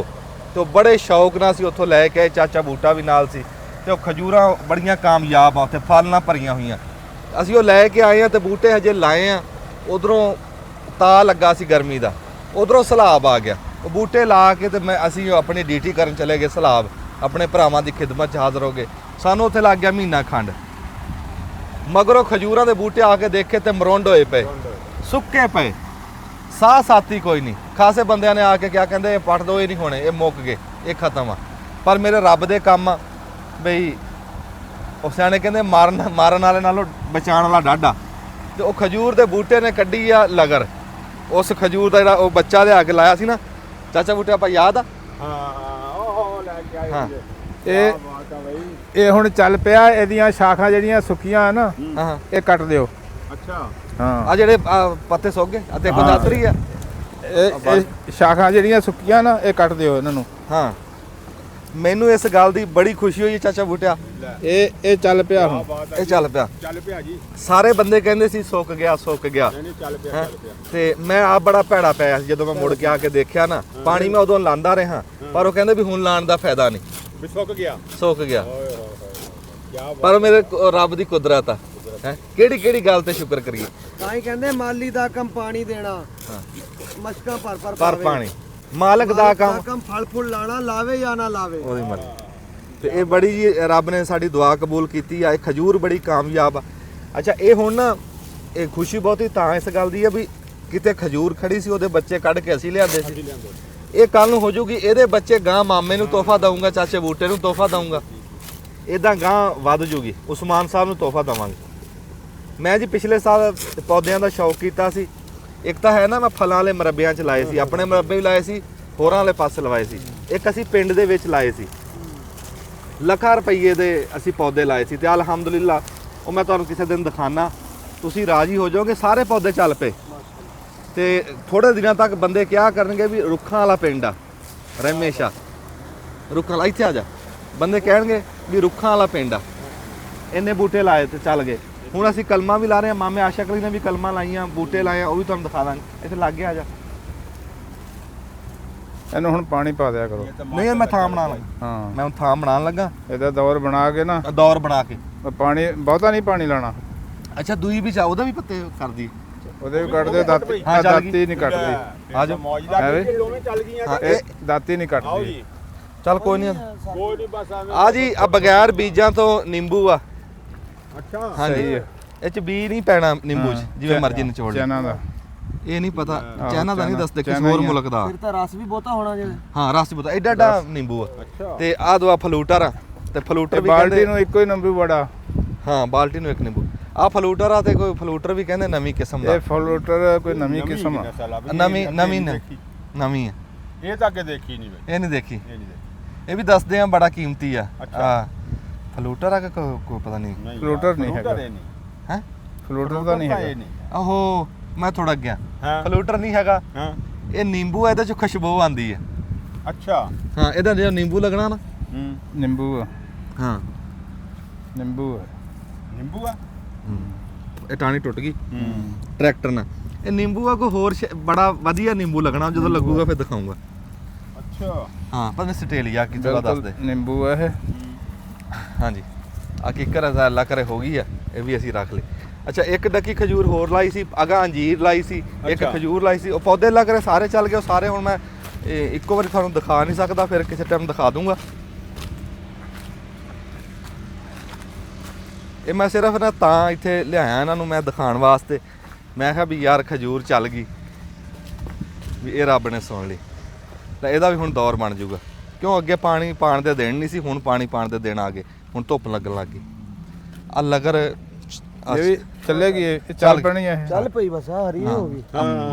ਤੇ ਉਹ ਬੜੇ ਸ਼ੌਕ ਨਾਲ ਅਸੀਂ ਉੱਥੋਂ ਲੈ ਕੇ, ਚਾਚਾ ਬੂਟਾ ਵੀ ਨਾਲ ਸੀ, ਤੇ ਉਹ ਖਜੂਰਾਂ ਬੜੀਆਂ ਕਾਮਯਾਬ ਆ, ਉੱਥੇ ਫਲ ਨਾਲ ਭਰੀਆਂ ਹੋਈਆਂ। ਅਸੀਂ ਉਹ ਲੈ ਕੇ ਆਏ ਆ ਤੇ ਬੂਟੇ ਹਜੇ ਲਾਏ ਆ, ਉਧਰੋਂ ਤਾ ਲੱਗਾ ਸੀ ਗਰਮੀ ਦਾ, ਉਧਰੋਂ ਸਲਾਬ ਆ ਗਿਆ। ਉਹ ਬੂਟੇ ਲਾ ਕੇ ਤੇ ਅਸੀਂ ਆਪਣੀ ਡਿਊਟੀ ਕਰਨ ਚਲੇ ਗਏ ਸਲਾਬ, ਆਪਣੇ ਭਰਾਵਾਂ ਦੀ ਖਿਦਮਤ 'ਚ ਹਾਜ਼ਰ ਹੋ ਗਏ। ਸਾਨੂੰ ਉੱਥੇ ਲੱਗ ਗਿਆ ਮਹੀਨਾ ਖੰਡ। ਮਗਰੋਂ ਖਜੂਰਾਂ ਦੇ ਬੂਟੇ ਆ ਕੇ ਦੇਖੇ ਤੇ ਮਰੁੰਡ ਹੋਏ ਪਏ, ਸੁੱਕੇ ਪਏ, ਸਾਹ ਸਾਥੀ ਕੋਈ ਨਹੀਂ। ਖਾਸੇ ਬੰਦਿਆਂ ਨੇ ਆ ਕੇ ਕਿਹਾ, ਕਹਿੰਦੇ ਇਹ ਪੱਟ ਦੋ, ਇਹ ਨਹੀਂ ਹੋਣੇ, ਇਹ ਮੁੱਕ ਗਏ, ਇਹ ਖਤਮ ਆ। ਪਰ ਮੇਰੇ ਰੱਬ ਦੇ ਕੰਮ ਆ ਬਈ, ਉਹ ਸਿਆਣੇ ਕਹਿੰਦੇ ਮਾਰਨ ਵਾਲੇ ਨਾਲੋਂ ਬਚਾਉਣ ਵਾਲਾ ਡਾਢਾ। ਤੇ ਉਹ ਖਜੂਰ ਦੇ ਬੂਟੇ ਨੇ ਕੱਢੀ ਆ ਲਗਰ। ਉਸ ਖਜੂਰ ਦਾ ਜਿਹੜਾ ਉਹ ਬੱਚਾ ਲਿਆ ਕੇ ਲਾਇਆ ਸੀ ਨਾ ਚਾਚਾ ਬੂਟੇ, ਆਪਾਂ ਯਾਦ ਆ? ਉਹ ਲੈ ਕੇ ਆਏ ਹਾਂ। ਇਹ ਹੁਣ ਚੱਲ ਪਿਆ, ਇਹਦੀਆਂ ਸ਼ਾਖਾਂ ਜਿਹੜੀਆਂ ਸੁੱਕੀਆਂ ਆ ਨਾ, ਹਾਂ, ਇਹ ਕੱਟ ਦਿਓ। ਅੱਛਾ, ਹਾਂ, ਆ ਜਿਹੜੇ ਪੱਤੇ ਸੁੱਕ ਗਏ ਅਤੇ ਗੁਦਾਤਰੀ ਆ, ਇਹ ਸ਼ਾਖਾਂ ਜਿਹੜੀਆਂ ਸੁੱਕੀਆਂ ਨਾ, ਇਹ ਕੱਟ ਦਿਓ ਇਹਨਾਂ ਨੂੰ। ਹਾਂ, ਮੈਨੂੰ ਇਸ ਗੱਲ ਦੀ ਬੜੀ ਖੁਸ਼ੀ ਹੋਈ ਚਾਚਾ ਬੂਟਿਆ। ਇਹ ਚੱਲ ਪਿਆ ਹੁਣ। ਇਹ ਚੱਲ ਪਿਆ। ਚੱਲ ਪਿਆ ਜੀ। ਸਾਰੇ ਬੰਦੇ ਕਹਿੰਦੇ ਸੀ ਸੁੱਕ ਗਿਆ ਸੁੱਕ ਗਿਆ, ਨਹੀਂ ਚੱਲ ਪਿਆ ਚੱਲ ਪਿਆ। ਤੇ ਮੈਂ ਆਪ ਬੜਾ ਭੈੜਾ ਪਿਆ ਸੀ ਜਦੋਂ ਮੈਂ ਮੁੜ ਕੇ ਆ ਕੇ ਦੇਖਿਆ ਨਾ, ਪਾਣੀ ਮੈਂ ਉਦੋਂ ਲਾਂਦਾ ਰਿਹਾ, ਪਰ ਉਹ ਕਹਿੰਦੇ ਵੀ ਹੁਣ ਲਾਣ ਦਾ ਫਾਇਦਾ ਨਹੀਂ, ਵੀ ਸੁੱਕ ਗਿਆ। ਸੁੱਕ ਗਿਆ। ਓਏ ਹੋਏ ਹੋਏ ਕੀ ਪਰ ਮੇਰੇ ਰੱਬ ਦੀ ਕੁਦਰਤ ਆ, ਹੈ ਕਿਹੜੀ ਕਿਹੜੀ ਗੱਲ ਤੇ ਸ਼ੁਕਰ ਕਰੀਏ। ਤਾਂ ਹੀ ਕਹਿੰਦੇ ਮਾਲੀ ਦਾ ਕੰਮ ਪਾਣੀ ਦੇਣਾ, ਮਸ਼ਕਾਂ ਭਰ ਪਰ ਪਾਵੇ। ਪਾਣੀ ਮਾਲਕ ਦਾ ਕੰਮ, ਫਲ ਫੁੱਲ ਲਾਣਾ, ਲਾਵੇ ਜਾਂ ਨਾ ਲਾਵੇ ਉਹਦੀ ਮਰਜ਼ੀ। ਤੇ ਇਹ ਬੜੀ ਜੀ ਰੱਬ ਨੇ ਸਾਡੀ ਦੁਆ ਕਬੂਲ ਕੀਤੀ ਆ। ਇਹ ਖਜੂਰ ਬੜੀ ਕਾਮਯਾਬ ਆ। ਅੱਛਾ ਇਹ ਹੁਣ ਨਾ ਇਹ ਖੁਸ਼ੀ ਬਹੁਤੀ ਤਾਂ ਇਸ ਗੱਲ ਦੀ ਆ ਵੀ ਕਿਤੇ ਖਜੂਰ ਖੜੀ ਸੀ, ਉਹਦੇ ਬੱਚੇ ਕੱਢ ਕੇ ਅਸੀਂ ਲਿਆਂਦੇ ਸੀ। ਇਹ ਕੱਲ ਨੂੰ ਹੋ ਜੂਗੀ, ਇਹਦੇ ਬੱਚੇ ਗਾਂ ਮਾਮੇ ਨੂੰ ਤੋਹਫਾ ਦਊਂਗਾ, ਚਾਚੇ ਬੂਟੇ ਨੂੰ ਤੋਹਫਾ ਦਊਂਗਾ, ਇਦਾਂ ਗਾਂ ਵੱਧ ਜੂਗੀ। ਉਸਮਾਨ ਸਾਹਿਬ ਨੂੰ ਤੋਹਫਾ ਦਵਾਂਗੇ। ਮੈਂ ਜੀ ਪਿਛਲੇ ਸਾਲ ਪੌਦਿਆਂ ਦਾ ਸ਼ੌਕ ਕੀਤਾ ਸੀ। ਇੱਕ ਤਾਂ ਹੈ ਨਾ ਮੈਂ ਫਲਾਂ ਵਾਲੇ ਮਰੱਬਿਆਂ 'ਚ ਲਾਏ ਸੀ, ਆਪਣੇ ਮਰੱਬੇ ਵੀ ਲਾਏ ਸੀ, ਹੋਰਾਂ ਵਾਲੇ ਪਾਸੇ ਲਵਾਏ ਸੀ। ਇੱਕ ਅਸੀਂ ਪਿੰਡ ਦੇ ਵਿੱਚ ਲਾਏ ਸੀ, ਲੱਖਾਂ ਰੁਪਈਏ ਦੇ ਅਸੀਂ ਪੌਦੇ ਲਾਏ ਸੀ, ਤੇ ਅਲਹਮਦੁਲਿਲਾ ਉਹ ਮੈਂ ਤੁਹਾਨੂੰ ਕਿਸੇ ਦਿਨ ਦਿਖਾਣਾ, ਤੁਸੀਂ ਰਾਜ਼ੀ ਹੋ ਜਾਓਗੇ। ਸਾਰੇ ਪੌਦੇ ਚੱਲ ਪਏ, ਤੇ ਥੋੜੇ ਦਿਨਾਂ ਤੱਕ ਬੰਦੇ ਕਿਹਾ ਕਰਨਗੇ ਵੀ ਰੁੱਖਾਂ ਵਾਲਾ ਪਿੰਡ ਆ ਰਮੇਸ਼ਾ, ਰੁੱਖਾਂ ਵਾਲਾ। ਇੱਥੇ ਆ ਜਾ, ਬੰਦੇ ਕਹਿਣਗੇ ਵੀ ਰੁੱਖਾਂ ਵਾਲਾ ਪਿੰਡ ਆ, ਇੰਨੇ ਬੂਟੇ ਲਾਏ ਤੇ ਚੱਲ ਗਏ। ਹੁਣ ਅਸੀਂ ਕਲਮਾਂ ਵੀ ਲਾ ਰਹੇ ਹਾਂ, ਮਾਮੇ ਆਸ਼ਾ ਕਲੀ ਨੇ ਵੀ ਕਲਮਾਂ ਲਾਈਆਂ, ਬੂਟੇ ਲਾਏ ਆ, ਉਹ ਵੀ ਤੁਹਾਨੂੰ ਦਿਖਾ ਦਾਂਗੇ। ਇੱਥੇ ਲੱਗ ਗਿਆ, ਆ ਜਾ। ਇਹਨੂੰ ਹੁਣ ਪਾਣੀ ਪਾ ਦਿਆ ਕਰੋ। ਨਹੀਂ ਮੈਂ ਥਾਂ ਬਣਾਉਣ ਲੱਗਾ, ਹਾਂ ਮੈਂ ਹੁਣ ਥਾਂ ਬਣਾਉਣ ਲੱਗਾ, ਇਹਦਾ ਦੌਰ ਬਣਾ ਕੇ ਨਾ, ਦੌਰ ਬਣਾ ਕੇ। ਪਾਣੀ ਬਹੁਤਾ ਨਹੀਂ ਪਾਣੀ ਲਾਣਾ। ਅੱਛਾ ਦੂਈ ਵੀ ਚਾ ਉਹਦਾ ਵੀ ਪੱਤੇ ਕਰਦੀ। ਉਹਦੇ ਵੀ ਕੱਢ ਦਿਓ ਦਾਤੀ। ਹਾਂ, ਚੱਲ ਗਈ। ਦਾਤੀ ਨਹੀਂ ਕੱਟਦੀ। ਆ ਜਾ ਮੌਜ ਦਾ ਹੈ ਵੀ? ਦੋਵੇਂ ਚੱਲ ਗਈਆਂ। ਹਾਂ, ਇਹ ਦਾਤੀ ਨਹੀਂ ਆਓ ਕੱਟਦੀ। ਜੀ। ਚੱਲ ਕੋਈ ਨਹੀਂ। ਕੋਈ ਨਹੀਂ ਬਸ ਆਵੇਂ। ਆ ਜੀ ਆ ਬਗੈਰ ਬੀਜਾਂ ਤੋਂ ਨਿੰਬੂ ਆ। ਅੱਛਾ ਹਾਂਜੀ ਸਹੀ ਹੈ। ਇਹ ਚ ਬੀ ਨਹੀਂ ਪੈਣਾ ਨਿੰਬੂ ਚ, ਜਿਵੇਂ ਮਰਜ਼ੀ ਨਿਚੋੜ ਲੈ। ਚਨਾ ਦਾ ਇਹ ਨਹੀਂ ਪਤਾ, ਚਾਈਨਾ ਦਾ ਨਹੀਂ ਦੱਸਦੇ, ਕਿਸੇ ਚਾਈਨਾ ਹੋਰ ਹੀ ਆ। ਮੁਲਕ ਦਾ। ਫਿਰ ਤਾਂ ਰਸ ਵੀ ਬਹੁਤਾ ਹੋਣਾ ਜੇ। ਹਾਂ ਰਸ ਪਤਾ, ਐਡਾ ਐਡਾ ਨਿੰਬੂ ਆ। ਅੱਛਾ ਤੇ ਆ ਦਵਾ ਫਲੂਟਰ ਆ, ਤੇ ਫਲੂਟਰ ਵੀ ਬਾਲਟੀ ਕਹਿੰਦੇ ਨੂੰ ਇੱਕੋ ਹੀ ਨਿੰਬੂ ਬੜਾ। ਹਾਂ ਬਾਲਟੀ ਨੂੰ ਇੱਕ ਨਿੰਬੂ। ਆ ਫਲੂਟਰ ਆ, ਤੇ ਕੋਈ ਫਲੂਟਰ ਵੀ ਕਹਿੰਦੇ ਨਵੀਂ ਕਿਸਮ ਦਾ। ਇਹ ਫਲੂਟਰ ਕੋਈ ਨਵੀਂ ਕਿਸਮ ਆ। ਨਵੀਂ ਨਵੀਂ ਆ। ਇਹ ਤਾਂ ਅੱਗੇ ਦੇਖੀ ਨਹੀਂ ਬਈ। ਇਹ ਨਹੀਂ ਦੇਖੀ। ਇਹ ਨਹੀਂ ਦੇਖੀ। ਇਹ ਵੀ ਦੱਸਦੇ ਆ ਬੜਾ ਕੀਮਤੀ ਆ। ਅੱਛਾ। ਆ ਫਲੂਟਰ ਆ ਕਿ ਕੋਈ ਪਤਾ ਨਹੀਂ। ਫਲੂਟਰ ਨਹੀਂ ਹੈਗਾ। ਹੈ ਫਲੂਟਰ ਤਾਂ ਨਹੀਂ ਹੈਗਾ। ਆਹੋ ਮੈਂ ਥੋੜਾ ਗਿਆ। ਹਾਂ। ਫਲੂਟਰ ਨਹੀਂ ਹੈਗਾ, ਹਾਂ ਇਹ ਨਿੰਬੂ ਆ, ਇਹਦੇ ਚ ਖੁਸ਼ਬੂ ਆਂਦੀ ਹੈ। ਅੱਛਾ। ਹਾਂ ਇਹਦਾ ਜਿਹੜਾ ਨਿੰਬੂ ਲੱਗਣਾ ਨਾ। ਹੂੰ ਨਿੰਬੂ ਆ। ਹਾਂ ਨਿੰਬੂ ਆ। ਨਿੰਬੂ ਆ। ਇਹ ਟਾਣੀ ਟੁੱਟ ਗਈ ਹੂੰ ਟਰੈਕਟਰ ਨਾਲ। ਇਹ ਨਿੰਬੂ ਆ, ਕੋਈ ਹੋਰ ਬੜਾ ਵਧੀਆ ਨਿੰਬੂ ਲੱਗਣਾ, ਜਦੋਂ ਲੱਗੂਗਾ ਫਿਰ ਦਿਖਾਉਂਗਾ। ਅੱਛਾ। ਹਾਂ ਪਰ ਮੈਂ ਆਸਟ੍ਰੇਲੀਆ ਕੀ ਜਗ੍ਹਾ ਦੱਸ ਦੇ। ਨਿੰਬੂ ਆ ਇਹ। ਹਾਂਜੀ ਆ ਕਿੱਕਰ ਅੱਲਾ ਕਰੇ ਹੋ ਗਈ ਆ, ਇਹ ਵੀ ਅਸੀਂ ਰੱਖ ਲਈ। ਅੱਛਾ ਇੱਕ ਡੱਕੀ ਖਜੂਰ ਹੋਰ ਲਾਈ ਸੀ, ਅਗਾ ਅੰਜੀਰ ਲਾਈ ਸੀ, ਇੱਕ ਅੱਛਾ। ਖਜੂਰ ਲਾਈ ਸੀ। ਉਹ ਪੌਦੇ ਲੱਗ ਰਹੇ ਸਾਰੇ ਚੱਲ ਗਏ। ਉਹ ਸਾਰੇ ਹੁਣ ਮੈਂ ਇੱਕੋ ਵਾਰੀ ਤੁਹਾਨੂੰ ਦਿਖਾ ਨਹੀਂ ਸਕਦਾ, ਫਿਰ ਕਿਸੇ ਟਾਈਮ ਦਿਖਾ ਦੂੰਗਾ। ਇਹ ਮੈਂ ਸਿਰਫ ਨਾ ਤਾਂ ਇੱਥੇ ਲਿਆਇਆ ਇਹਨਾਂ ਨੂੰ ਮੈਂ ਦਿਖਾਉਣ ਵਾਸਤੇ। ਮੈਂ ਕਿਹਾ ਵੀ ਯਾਰ ਖਜੂਰ ਚੱਲ ਗਈ, ਵੀ ਇਹ ਰੱਬ ਨੇ ਸੁਣ ਲਈ। ਤਾਂ ਇਹਦਾ ਵੀ ਹੁਣ ਦੌਰ ਬਣ ਜਾਊਗਾ, ਕਿਉਂ ਅੱਗੇ ਪਾਣੀ ਪਾਣ ਦੇ ਦੇਣ ਨਹੀਂ ਸੀ, ਹੁਣ ਪਾਣੀ ਪਾਣ ਦੇ ਦੇਣ ਆ ਗਏ, ਹੁਣ ਧੁੱਪ ਲੱਗਣ ਲੱਗ ਗਈ। ਆ ਲਗਰ ਇਹ ਵੀ ਚੱਲੇਗੀ, ਇਹ ਚੱਲ ਪੈਣੀ ਹੈ। ਚੱਲ ਪਈ ਬਸ ਆ ਹਰੀ ਹੋ ਗਈ।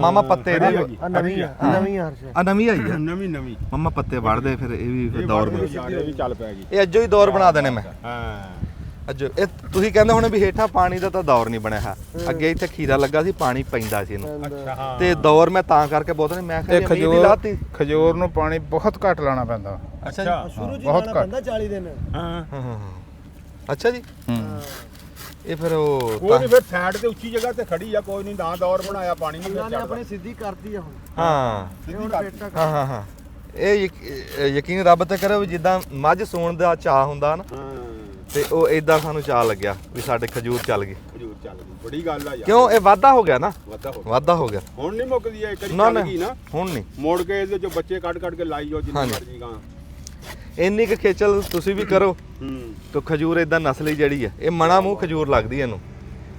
ਮਾਮਾ ਪੱਤੇ ਇਹਦੇ ਵੀ ਆ ਨਵੀਂ ਆ, ਨਵੀਂ ਹਰਸ਼। ਆ ਨਵੀਂ ਆਈ ਆ ਨਵੀਂ ਨਵੀਂ ਮਾਮਾ ਪੱਤੇ ਵੜਦੇ, ਫਿਰ ਇਹ ਵੀ ਫਿਰ ਦੌਰ ਬਣ। ਇਹ ਵੀ ਚੱਲ ਪੈ ਗਈ। ਇਹ ਅੱਜੋ ਹੀ ਦੌਰ ਬਣਾ ਦੇਣੇ ਮੈਂ। ਹਾਂ ਅੱਜੋ ਇਹ ਤੁਸੀਂ ਕਹਿੰਦੇ ਹੋਣੇ ਵੀ ਹੇਠਾਂ ਪਾਣੀ ਦਾ ਤਾਂ ਦੌਰ ਨਹੀਂ ਬਣਿਆ ਹੈ। ਅੱਗੇ ਇੱਥੇ ਖੀਰਾ ਲੱਗਾ ਸੀ, ਪਾਣੀ ਪੈਂਦਾ ਸੀ ਇਹਨੂੰ, ਅੱਛਾ। ਹਾਂ ਤੇ ਦੌਰ ਮੈਂ ਤਾਂ ਕਰਕੇ ਬਹੁਤ ਨਹੀਂ। ਮੈਂ ਇਹ ਕਿਹਾ ਲਾਤੀ। ਖਜੂਰ ਨੂੰ ਪਾਣੀ ਬਹੁਤ ਘੱਟ ਲਾਣਾ ਪੈਂਦਾ। ਅੱਛਾ ਜੀ। ਸ਼ੁਰੂ ਚ ਬਹੁਤ ਜਾਣਾ ਘੱਟ। ਪੈਂਦਾ 40 ਦਿਨ। ਹਾਂ ਹਾਂ ਅੱਛਾ ਜੀ। ਇਹ ਫਿਰ ਉਹ ਕੋਈ ਨਹੀਂ, ਫਿਰ ਸਾਈਡ ਤੇ ਉੱਚੀ ਜਗ੍ਹਾ ਤੇ ਖੜੀ ਆ, ਕੋਈ ਨਹੀਂ ਨਾ ਦੌਰ ਬਣਾਇਆ, ਪਾਣੀ ਨਹੀਂ ਉਹਨਾਂ ਨੇ ਚੜਦਾ। ਆਪਣੀ ਸਿੱਧੀ ਕਰਤੀ ਆ ਹੁਣ। ਹਾਂ ਸਿੱਧੀ ਕਰ। ਹਾਂ ਇਹ ਯਕੀਨ ਰੱਬ ਤੇ ਕਰੋ ਵੀ ਜਿੱਦਾਂ ਮੱਝ ਸੂਣ ਦਾ ਚਾਹ ਹੁੰਦਾ ਨਾ, ਹਾਂ ਤੇ ਉਹ ਇਦਾਂ ਸਾਨੂੰ ਚਾਹ ਲੱਗਿਆ ਵੀ ਸਾਡੇ ਖਜੂਰ ਚੱਲ ਗਈ। ਖਜੂਰ ਚੱਲ ਗਈ, ਬੜੀ ਗੱਲ ਆ ਯਾਰ। ਕਿਉਂ ਇਹ ਵਾਧਾ ਹੋ ਗਿਆ ਨਾ, ਵਾਧਾ ਹੋ ਗਿਆ। ਹੁਣ ਨਹੀਂ ਮੁੱਕਦੀ ਇਹ, ਇੱਕ ਵਾਰੀ ਨਾ ਚੱਲ ਨਾ ਗਈ ਨਾ, ਹੁਣ ਨਹੀਂ। ਮੋੜ ਕੇ ਇਹਦੇ ਚੋਂ ਬੱਚੇ ਕੱਢ ਕੇ ਲਾਈ ਜਾਓ ਜਿੰਨੀ ਹਾਂਜੀ। ਮਰਜ਼ੀ ਗਾਂ। ਇੰਨੀ ਕੁ ਖੇਚਲ ਤੁਸੀਂ ਵੀ ਕਰੋ ਹੂੰ ਤਾਂ ਖਜੂਰ ਇਦਾਂ ਨਸਲੀ ਜਿਹੜੀ ਹੈ, ਇਹ ਮਣਾ ਮੂੰਹ ਖਜੂਰ ਲੱਗਦੀ ਇਹਨੂੰ।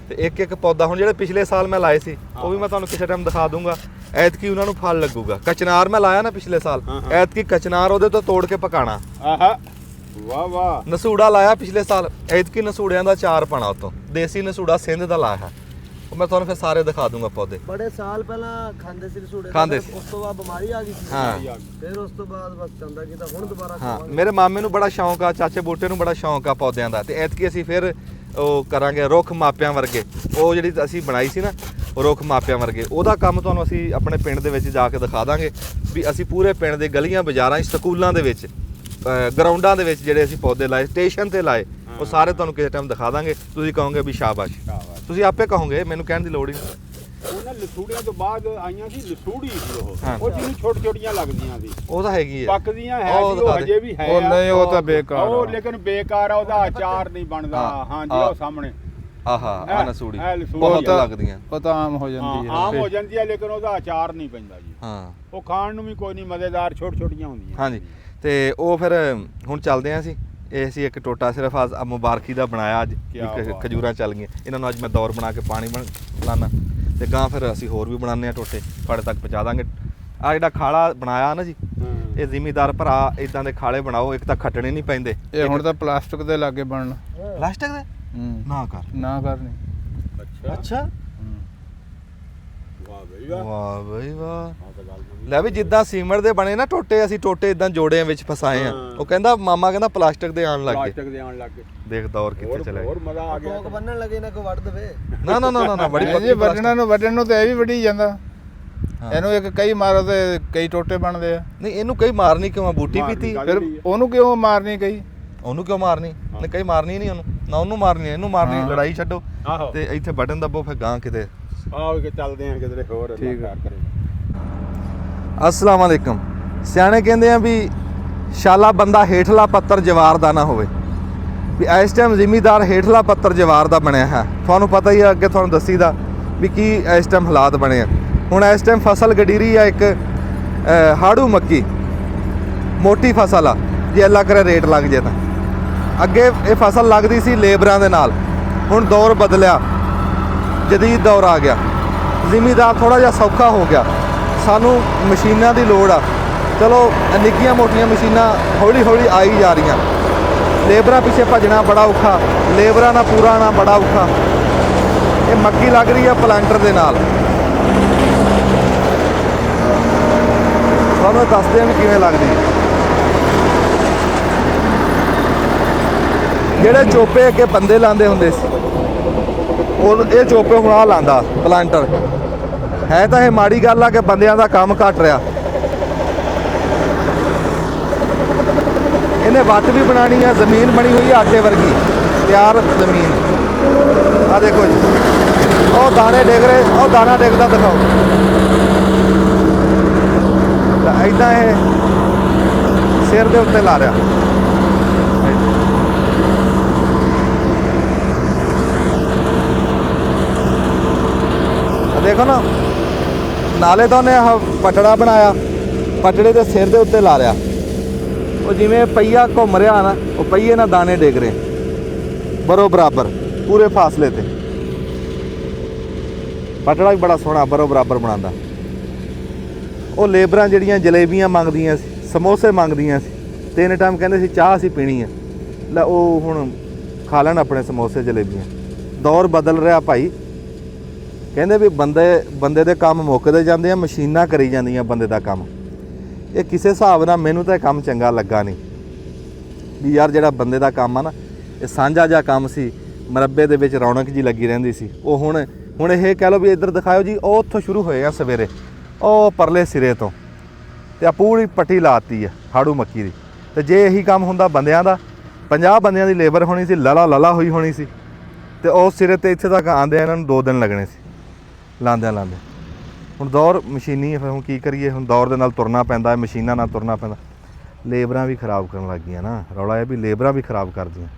ਤੇ ਇੱਕ ਇੱਕ ਪੌਦਾ ਹੁਣ ਜਿਹੜੇ ਪਿਛਲੇ ਸਾਲ ਮੈਂ ਲਾਏ ਸੀ, ਉਹ ਵੀ ਮੈਂ ਤੁਹਾਨੂੰ ਕਿਸੇ ਟਾਈਮ ਦਿਖਾ ਦੂੰਗਾ। ਐਤਕੀ ਉਹਨਾਂ ਨੂੰ ਫਲ ਲੱਗੂਗਾ। ਕਚਨਾਰ ਮੈਂ ਲਾਇਆ ਨਾ ਪਿਛਲੇ ਸਾਲ, ਐਤਕੀ ਕਚਨਾਰ ਉਹਦੇ ਤੋਂ ਤੋੜ ਕੇ ਪਕਾਣਾ। ਆਹਾ ਵਾਹ ਵਾਹ। ਨਸੂੜਾ ਲਾਇਆ ਪਿਛਲੇ ਸਾਲ, ਐਤਕੀ ਨਸੂੜਿਆਂ ਦਾ ਚਾਰ ਪਾਣਾ ਉਤੋਂ। ਦੇਸੀ ਨਸੂੜਾ ਸਿੰਧ ਦਾ ਲਾਇਆ ਹੈ, ਉਹ ਮੈਂ ਤੁਹਾਨੂੰ ਫਿਰ ਸਾਰੇ ਦਿਖਾ ਦੂੰਗਾ ਪੌਦੇ। ਬੜੇ ਸਾਲ ਪਹਿਲਾਂ ਖਾਂਦੇ ਸੀ ਰਸੂੜੇ, ਖਾਂਦੇ ਸੀ। ਉਸ ਤੋਂ ਬਾਅਦ ਬਿਮਾਰੀ ਆ ਗਈ ਸੀ। ਹਾਂ ਫਿਰ ਉਸ ਤੋਂ ਬਾਅਦ ਬਸ ਚੰਦਾ ਕੀਤਾ, ਹੁਣ ਦੁਬਾਰਾ ਹਾਂ ਖਾਵਾਂਗੇ। ਮੇਰੇ ਮਾਮੇ ਨੂੰ ਬੜਾ ਸ਼ੌਂਕ ਆ, ਚਾਚੇ ਬੂਟੇ ਨੂੰ ਬੜਾ ਸ਼ੌਂਕ ਆ ਪੌਦਿਆਂ ਦਾ। ਤੇ ਐਤਕੀ ਅਸੀਂ ਫਿਰ ਉਹ ਕਰਾਂਗੇ ਰੁੱਖ ਮਾਪਿਆਂ ਵਰਗੇ। ਉਹ ਜਿਹੜੀ ਅਸੀਂ ਬਣਾਈ ਸੀ ਨਾ ਰੁੱਖ ਮਾਪਿਆਂ ਵਰਗੇ, ਉਹਦਾ ਕੰਮ ਤੁਹਾਨੂੰ ਅਸੀਂ ਆਪਣੇ ਪਿੰਡ ਦੇ ਵਿੱਚ ਜਾ ਕੇ ਦਿਖਾ ਦਾਂਗੇ ਵੀ ਅਸੀਂ ਪੂਰੇ ਪਿੰਡ ਦੇ ਗਲੀਆਂ ਬਾਜ਼ਾਰਾਂ ਸਕੂਲਾਂ ਦੇ ਵਿੱਚ ਗਰਾਊਂਡਾਂ ਦੇ ਵਿੱਚ ਜਿਹੜੇ ਅਸੀਂ ਪੌਦੇ ਲਾਏ ਸਟੇਸ਼ਨ ਤੇ ਲਾਏ ਉਹ ਸਾਰੇ ਤੁਹਾਨੂੰ ਕਿਸੇ ਟਾਈਮ ਦਿਖਾ ਦਾਂਗੇ। ਤੁਸੀਂ ਕਹੋਗੇ ਵੀ ਸ਼ਾਬਾਸ਼, ਤੁਸੀਂ ਆਪੇ ਕਹੋਗੇ, ਮੈਨੂੰ ਕਹਿਣ ਦੀ ਲੋੜ ਹੀ ਨਹੀਂ। ਉਹਨਾਂ ਲਸੂੜੀਆਂ ਤੋਂ ਬਾਅਦ ਆਈਆਂ ਸੀ ਲਸੂੜੀ ਸੀ ਹਾਂ। ਉਹ ਜਿਹਨੂੰ ਛੋਟੀ ਛੋਟੀਆਂ ਲੱਗਦੀਆਂ ਸੀ, ਉਹ ਤਾਂ ਹੈਗੀ ਹੈ, ਪੱਕਦੀਆਂ ਹੈ ਉਹ ਜੀ, ਉਹ ਦਿਖਾ ਦੇ। ਹਜੇ ਵੀ ਹੈ ਉਹ ਆ। ਨਹੀਂ, ਉਹ ਤਾਂ ਬੇਕਾਰ ਉਹ ਆ। ਲੇਕਿਨ ਬੇਕਾਰ ਆ, ਉਹਦਾ ਅਚਾਰ ਨਹੀਂ ਬਣਦਾ। ਹਾਂ। ਹਾਂਜੀ ਹਾਂ। ਉਹ ਸਾਹਮਣੇ ਆਹਾ ਆ ਨਸੂੜੀ ਇਹ ਲਸੂੜੀ ਬਹੁਤ ਆ। ਲੱਗਦੀਆਂ। ਉਹ ਤਾਂ ਆਮ ਹੋ ਹਾਂ, ਜਾਂਦੀ ਹੈ ਆਮ ਹੋ ਜਾਂਦੀ ਹੈ, ਲੇਕਿਨ ਉਹਦਾ ਅਚਾਰ ਨਹੀਂ ਪੈਂਦਾ ਜੀ। ਹਾਂ ਉਹ ਖਾਣ ਨੂੰ ਵੀ ਕੋਈ ਨਹੀਂ, ਮਜ਼ੇਦਾਰ ਛੋਟੀ ਛੋਟੀਆਂ ਹੁੰਦੀਆਂ। ਹਾਂਜੀ, ਤੇ ਉਹ ਫਿਰ ਹੁਣ ਚੱਲਦੇ ਹਾਂ ਅਸੀਂ। ਇਹ ਸੀ ਇੱਕ ਟੋਟਾ ਸਿਰਫ ਅੱਜ ਮੁਬਾਰਕੀ ਦਾ ਬਣਾਇਆ ਅੱਜ, ਕਿਆ ਬਾਤ। ਖਜੂਰਾਂ ਚੱਲ ਗਈਆਂ ਇਹਨਾਂ ਨੂੰ। ਅੱਜ ਮੈਂ ਦੌਰ ਬਣਾ ਕੇ ਪਾਣੀ ਲਾਣਾ ਤੇ ਗਾਂ ਫਿਰ ਅਸੀਂ ਹੋਰ ਵੀ ਬਣਾਉਂਦੇ ਆ ਟੋਟੇ, ਤੁਹਾਡੇ ਤੱਕ ਪਹੁੰਚਾ ਦਾਂਗੇ। ਆ ਜਿਹੜਾ ਖਾਲਾ ਬਣਾਇਆ ਨਾ ਜੀ, ਇਹ ਜ਼ਿਮੀਦਾਰ ਭਰਾ ਇਦਾਂ ਦੇ ਖਾਲੇ ਬਣਾਓ, ਇੱਕ ਤਾਂ ਖੱਟਣੇ ਨਹੀਂ ਪੈਂਦੇ। ਇਹ ਹੁਣ ਤਾਂ ਪਲਾਸਟਿਕ ਦੇ ਲਾਗੇ ਬਣਨ। ਪਲਾਸਟਿਕ ਦੇ ਨਾ ਕਰ ਨਾ ਕਰਨੀ। ਅੱਛਾ ਵਾਹ ਬਈ ਵਾਹ। ਵਾਹ ਬਈ ਵਾਹ। ਆਹ ਤਾਂ ਗੱਲ ਨਵੀਂ। ਲੈ ਵੀ ਜਿੱਦਾਂ ਸੀਮੈਂਟ ਦੇ ਬਣੇ ਨਾ ਟੋਟੇ, ਅਸੀਂ ਟੋਟੇ ਇਦਾਂ ਜੋੜਿਆਂ ਵਿੱਚ ਫਸਾਏ ਆ। ਉਹ ਕਹਿੰਦਾ ਮਾਮਾ ਕਹਿੰਦਾ ਪਲਾਸਟਿਕ ਦੇ ਆਣ ਲੱਗ ਗਏ। ਪਲਾਸਟਿਕ ਦੇ ਆਉਣ ਲੱਗ ਗਏ। ਦੇਖ ਦੌਰ ਕਿੱਥੇ ਚਲਾ ਗਿਆ। ਹੋਰ ਮਜ਼ਾ ਆ ਗਿਆ। ਕੋਕ ਬੰਨਣ ਲੱਗੇ ਨਾ ਕੋ ਵੱਢ ਦੇਵੇ। ਨਾ ਨਾ ਨਾ ਨਾ ਬੜੀ ਜੀ ਪੱਕੀ ਵੱਢਣ ਨੂੰ ਤਾਂ ਇਹ ਵੀ ਵੱਢੀ ਜਾਂਦਾ। ਹਾਂ। ਇਹਨੂੰ ਇੱਕ ਕਈ ਮਾਰੋ ਤੇ ਕਈ ਟੋਟੇ ਬਣਦੇ ਆ। ਨਹੀਂ ਇਹਨੂੰ ਕਈ ਮਾਰਨੀ ਕਿਉਂ ਆ? ਬੂਟੀ ਪੀਤੀ ਫਿਰ ਉਹਨੂੰ ਕਿਉਂ ਮਾਰਨੀ ਕਈ? ਉਹਨੂੰ ਕਿਉਂ ਮਾਰਨੀ? ਨਹੀਂ ਕਈ ਮਾਰਨੀ ਨਹੀਂ ਉਹਨੂੰ, ਨਾ ਉਹਨੂੰ ਮਾਰਨੀ ਇਹਨੂੰ ਮਾਰਨੀ। ਲੜਾਈ ਛੱਡੋ ਆਹੋ ਤੇ ਇੱਥੇ ਬਟਨ ਦੱਬੋ, ਫਿਰ ਗਾਂ ਕਿਤੇ। ਆਓ ਕਿ ਚੱਲਦੇ ਆਂ ਕਿਧਰੇ ਹੋਰ। ਠੀਕ ਆ। ਅਸਲਾਮ ਵਾਲੇਕਮ। ਸਿਆਣੇ ਕਹਿੰਦੇ ਆ ਵੀ ਸ਼ਾਲਾ ਬੰਦਾ ਹੇਠਲਾ ਪੱਤਰ ਜਵਾਰ ਦਾ ਨਾ ਹੋਵੇ। ਵੀ ਇਸ ਟਾਈਮ ਜ਼ਿਮੀਦਾਰ ਹੇਠਲਾ ਪੱਤਰ ਜਵਾਰ ਦਾ ਬਣਿਆ ਹੈ। ਤੁਹਾਨੂੰ ਪਤਾ ਹੀ ਆ, ਅੱਗੇ ਤੁਹਾਨੂੰ ਦੱਸੀਦਾ ਵੀ ਕੀ ਇਸ ਟਾਈਮ ਹਾਲਾਤ ਬਣੇ ਆ। ਹੁਣ ਇਸ ਟਾਈਮ ਫਸਲ ਗਡੀਰੀ ਆ ਇੱਕ ਹਾੜੂ ਮੱਕੀ, ਮੋਟੀ ਫਸਲ ਆ। ਜੇ ਅੱਲਾ ਕਰੇ ਰੇਟ ਲੱਗ ਜੇ ਤਾਂ। ਅੱਗੇ ਇਹ ਫਸਲ ਲੱਗਦੀ ਸੀ ਲੇਬਰਾਂ ਦੇ ਨਾਲ, ਹੁਣ ਦੌਰ ਬਦਲਿਆ, ਜਦੀਦ ਦੌਰ ਆ ਗਿਆ। ਜ਼ਿਮੀਦਾਰ ਥੋੜਾ ਜਿਹਾ ਸੌਖਾ ਹੋ ਗਿਆ। ਸਾਨੂੰ ਮਸ਼ੀਨਾਂ ਦੀ ਲੋੜ ਆ। ਚਲੋ ਨਿੱਕੀਆਂ ਮੋਟੀਆਂ ਮਸ਼ੀਨਾਂ ਹੌਲੀ ਹੌਲੀ ਆਈ ਜਾ ਰਹੀਆਂ। ਲੇਬਰਾਂ ਪਿੱਛੇ ਭੱਜਣਾ ਬੜਾ ਔਖਾ, ਲੇਬਰਾਂ ਨਾਲ ਪੂਰਾ ਆਉਣਾ ਬੜਾ ਔਖਾ। ਇਹ ਮੱਕੀ ਲੱਗ ਰਹੀ ਆ ਪਲਾਂਟਰ ਦੇ ਨਾਲ। ਤੁਹਾਨੂੰ ਦੱਸਦੇ ਆ ਵੀ ਕਿਵੇਂ ਲੱਗਦੀ ਹੈ। ਜਿਹੜੇ ਚੋਪੇ ਅੱਗੇ ਬੰਦੇ ਲਾਉਂਦੇ ਹੁੰਦੇ ਸੀ, ਉਹ ਇਹ ਚੋਪੇ ਹੁਣ ਆ ਲਾਂਦਾ ਪਲਾਂਟਰ। ਹੈ ਤਾਂ ਇਹ ਮਾੜੀ ਗੱਲ ਆ ਕਿ ਬੰਦਿਆਂ ਦਾ ਕੰਮ ਘੱਟ ਰਿਹਾ। ਇਹਨੇ ਵੱਟ ਵੀ ਬਣਾਣੀ ਆ, ਜ਼ਮੀਨ ਬਣੀ ਹੋਈ ਆ ਆਟੇ ਵਰਗੀ, ਤਿਆਰ ਜ਼ਮੀਨ। ਆ ਦੇਖੋ ਜੀ, ਉਹ ਦਾਣੇ ਡਿੱਗ ਰਹੇ, ਉਹ ਦਾਣਾ ਡਿੱਗਦਾ ਦਿਖਾਓ। ਤਾਂ ਇਦਾਂ ਇਹ ਸਿਰ ਦੇ ਉੱਤੇ ਲਾ ਰਿਹਾ। ਦੇਖੋ ਨਾ, ਨਾਲੇ ਤਾਂ ਉਹਨੇ ਆਹ ਪਟੜਾ ਬਣਾਇਆ, ਪਟੜੇ ਦੇ ਸਿਰ ਦੇ ਉੱਤੇ ਲਾ ਰਿਹਾ। ਉਹ ਜਿਵੇਂ ਪਹੀਆ ਘੁੰਮ ਰਿਹਾ ਨਾ, ਉਹ ਪਹੀਏ ਨਾਲ ਦਾਣੇ ਡਿੱਗ ਰਹੇ ਬਰੋ ਬਰਾਬਰ ਪੂਰੇ ਫਾਸਲੇ ਤੇ। ਪਟੜਾ ਵੀ ਬੜਾ ਸੋਹਣਾ ਬਰੋ ਬਰਾਬਰ ਬਣਾਉਂਦਾ। ਉਹ ਲੇਬਰਾਂ ਜਿਹੜੀਆਂ ਜਲੇਬੀਆਂ ਮੰਗਦੀਆਂ ਸੀ, ਸਮੋਸੇ ਮੰਗਦੀਆਂ ਸੀ, 3 ਟਾਈਮ ਕਹਿੰਦੇ ਸੀ ਚਾਹ ਅਸੀਂ ਪੀਣੀ ਆ। ਲੈ ਉਹ ਹੁਣ ਖਾ ਲੈਣ ਆਪਣੇ ਸਮੋਸੇ ਜਲੇਬੀਆਂ। ਦੌਰ ਬਦਲ ਰਿਹਾ ਭਾਈ। ਕਹਿੰਦੇ ਵੀ ਬੰਦੇ ਦੇ ਕੰਮ ਮੁੱਕਦੇ ਜਾਂਦੇ ਆ, ਮਸ਼ੀਨਾਂ ਕਰੀ ਜਾਂਦੀਆਂ ਬੰਦੇ ਦਾ ਕੰਮ। ਇਹ ਕਿਸੇ ਹਿਸਾਬ ਨਾਲ ਮੈਨੂੰ ਤਾਂ ਇਹ ਕੰਮ ਚੰਗਾ ਲੱਗਾ ਨਹੀਂ ਵੀ ਯਾਰ ਜਿਹੜਾ ਬੰਦੇ ਦਾ ਕੰਮ ਆ ਨਾ, ਇਹ ਸਾਂਝਾ ਜਿਹਾ ਕੰਮ ਸੀ, ਮਰੱਬੇ ਦੇ ਵਿੱਚ ਰੌਣਕ ਜੀ ਲੱਗੀ ਰਹਿੰਦੀ ਸੀ। ਉਹ ਹੁਣ ਇਹ ਕਹਿ ਲਓ ਵੀ ਇੱਧਰ ਦਿਖਾਓ ਜੀ, ਉਹ ਉੱਥੋਂ ਸ਼ੁਰੂ ਹੋਏ ਆ ਸਵੇਰੇ, ਉਹ ਪਰਲੇ ਸਿਰੇ ਤੋਂ, ਤੇ ਆ ਪੂਰੀ ਪੱਟੀ ਲਾਤੀ ਆ ਹਾੜੂ ਮੱਕੀ ਦੀ। ਤੇ ਜੇ ਇਹੀ ਕੰਮ ਹੁੰਦਾ ਬੰਦਿਆਂ ਦਾ, 50 ਬੰਦਿਆਂ ਦੀ ਲੇਬਰ ਹੋਣੀ ਸੀ, ਲਲਾ ਹੋਈ ਹੋਣੀ ਸੀ। ਤੇ ਉਸ ਸਿਰੇ ਤੇ ਇੱਥੇ ਤੱਕ ਆਉਂਦੇ ਇਹਨਾਂ ਨੂੰ 2 ਦਿਨ ਲੱਗਣੇ ਸੀ ਲਾਂਦਿਆਂ। ਹੁਣ ਦੌਰ ਮਸ਼ੀਨੀ ਹੈ, ਫਿਰ ਹੁਣ ਕੀ ਕਰੀਏ। ਹੁਣ ਦੌਰ ਦੇ ਨਾਲ ਤੁਰਨਾ ਪੈਂਦਾ, ਮਸ਼ੀਨਾਂ ਨਾਲ ਤੁਰਨਾ ਪੈਂਦਾ। ਲੇਬਰਾਂ ਵੀ ਖਰਾਬ ਕਰਨ ਲੱਗ ਗਈਆਂ ਨਾ। ਰੌਲਾ ਇਹ ਵੀ ਲੇਬਰਾਂ ਵੀ ਖਰਾਬ ਕਰਦੀਆਂ।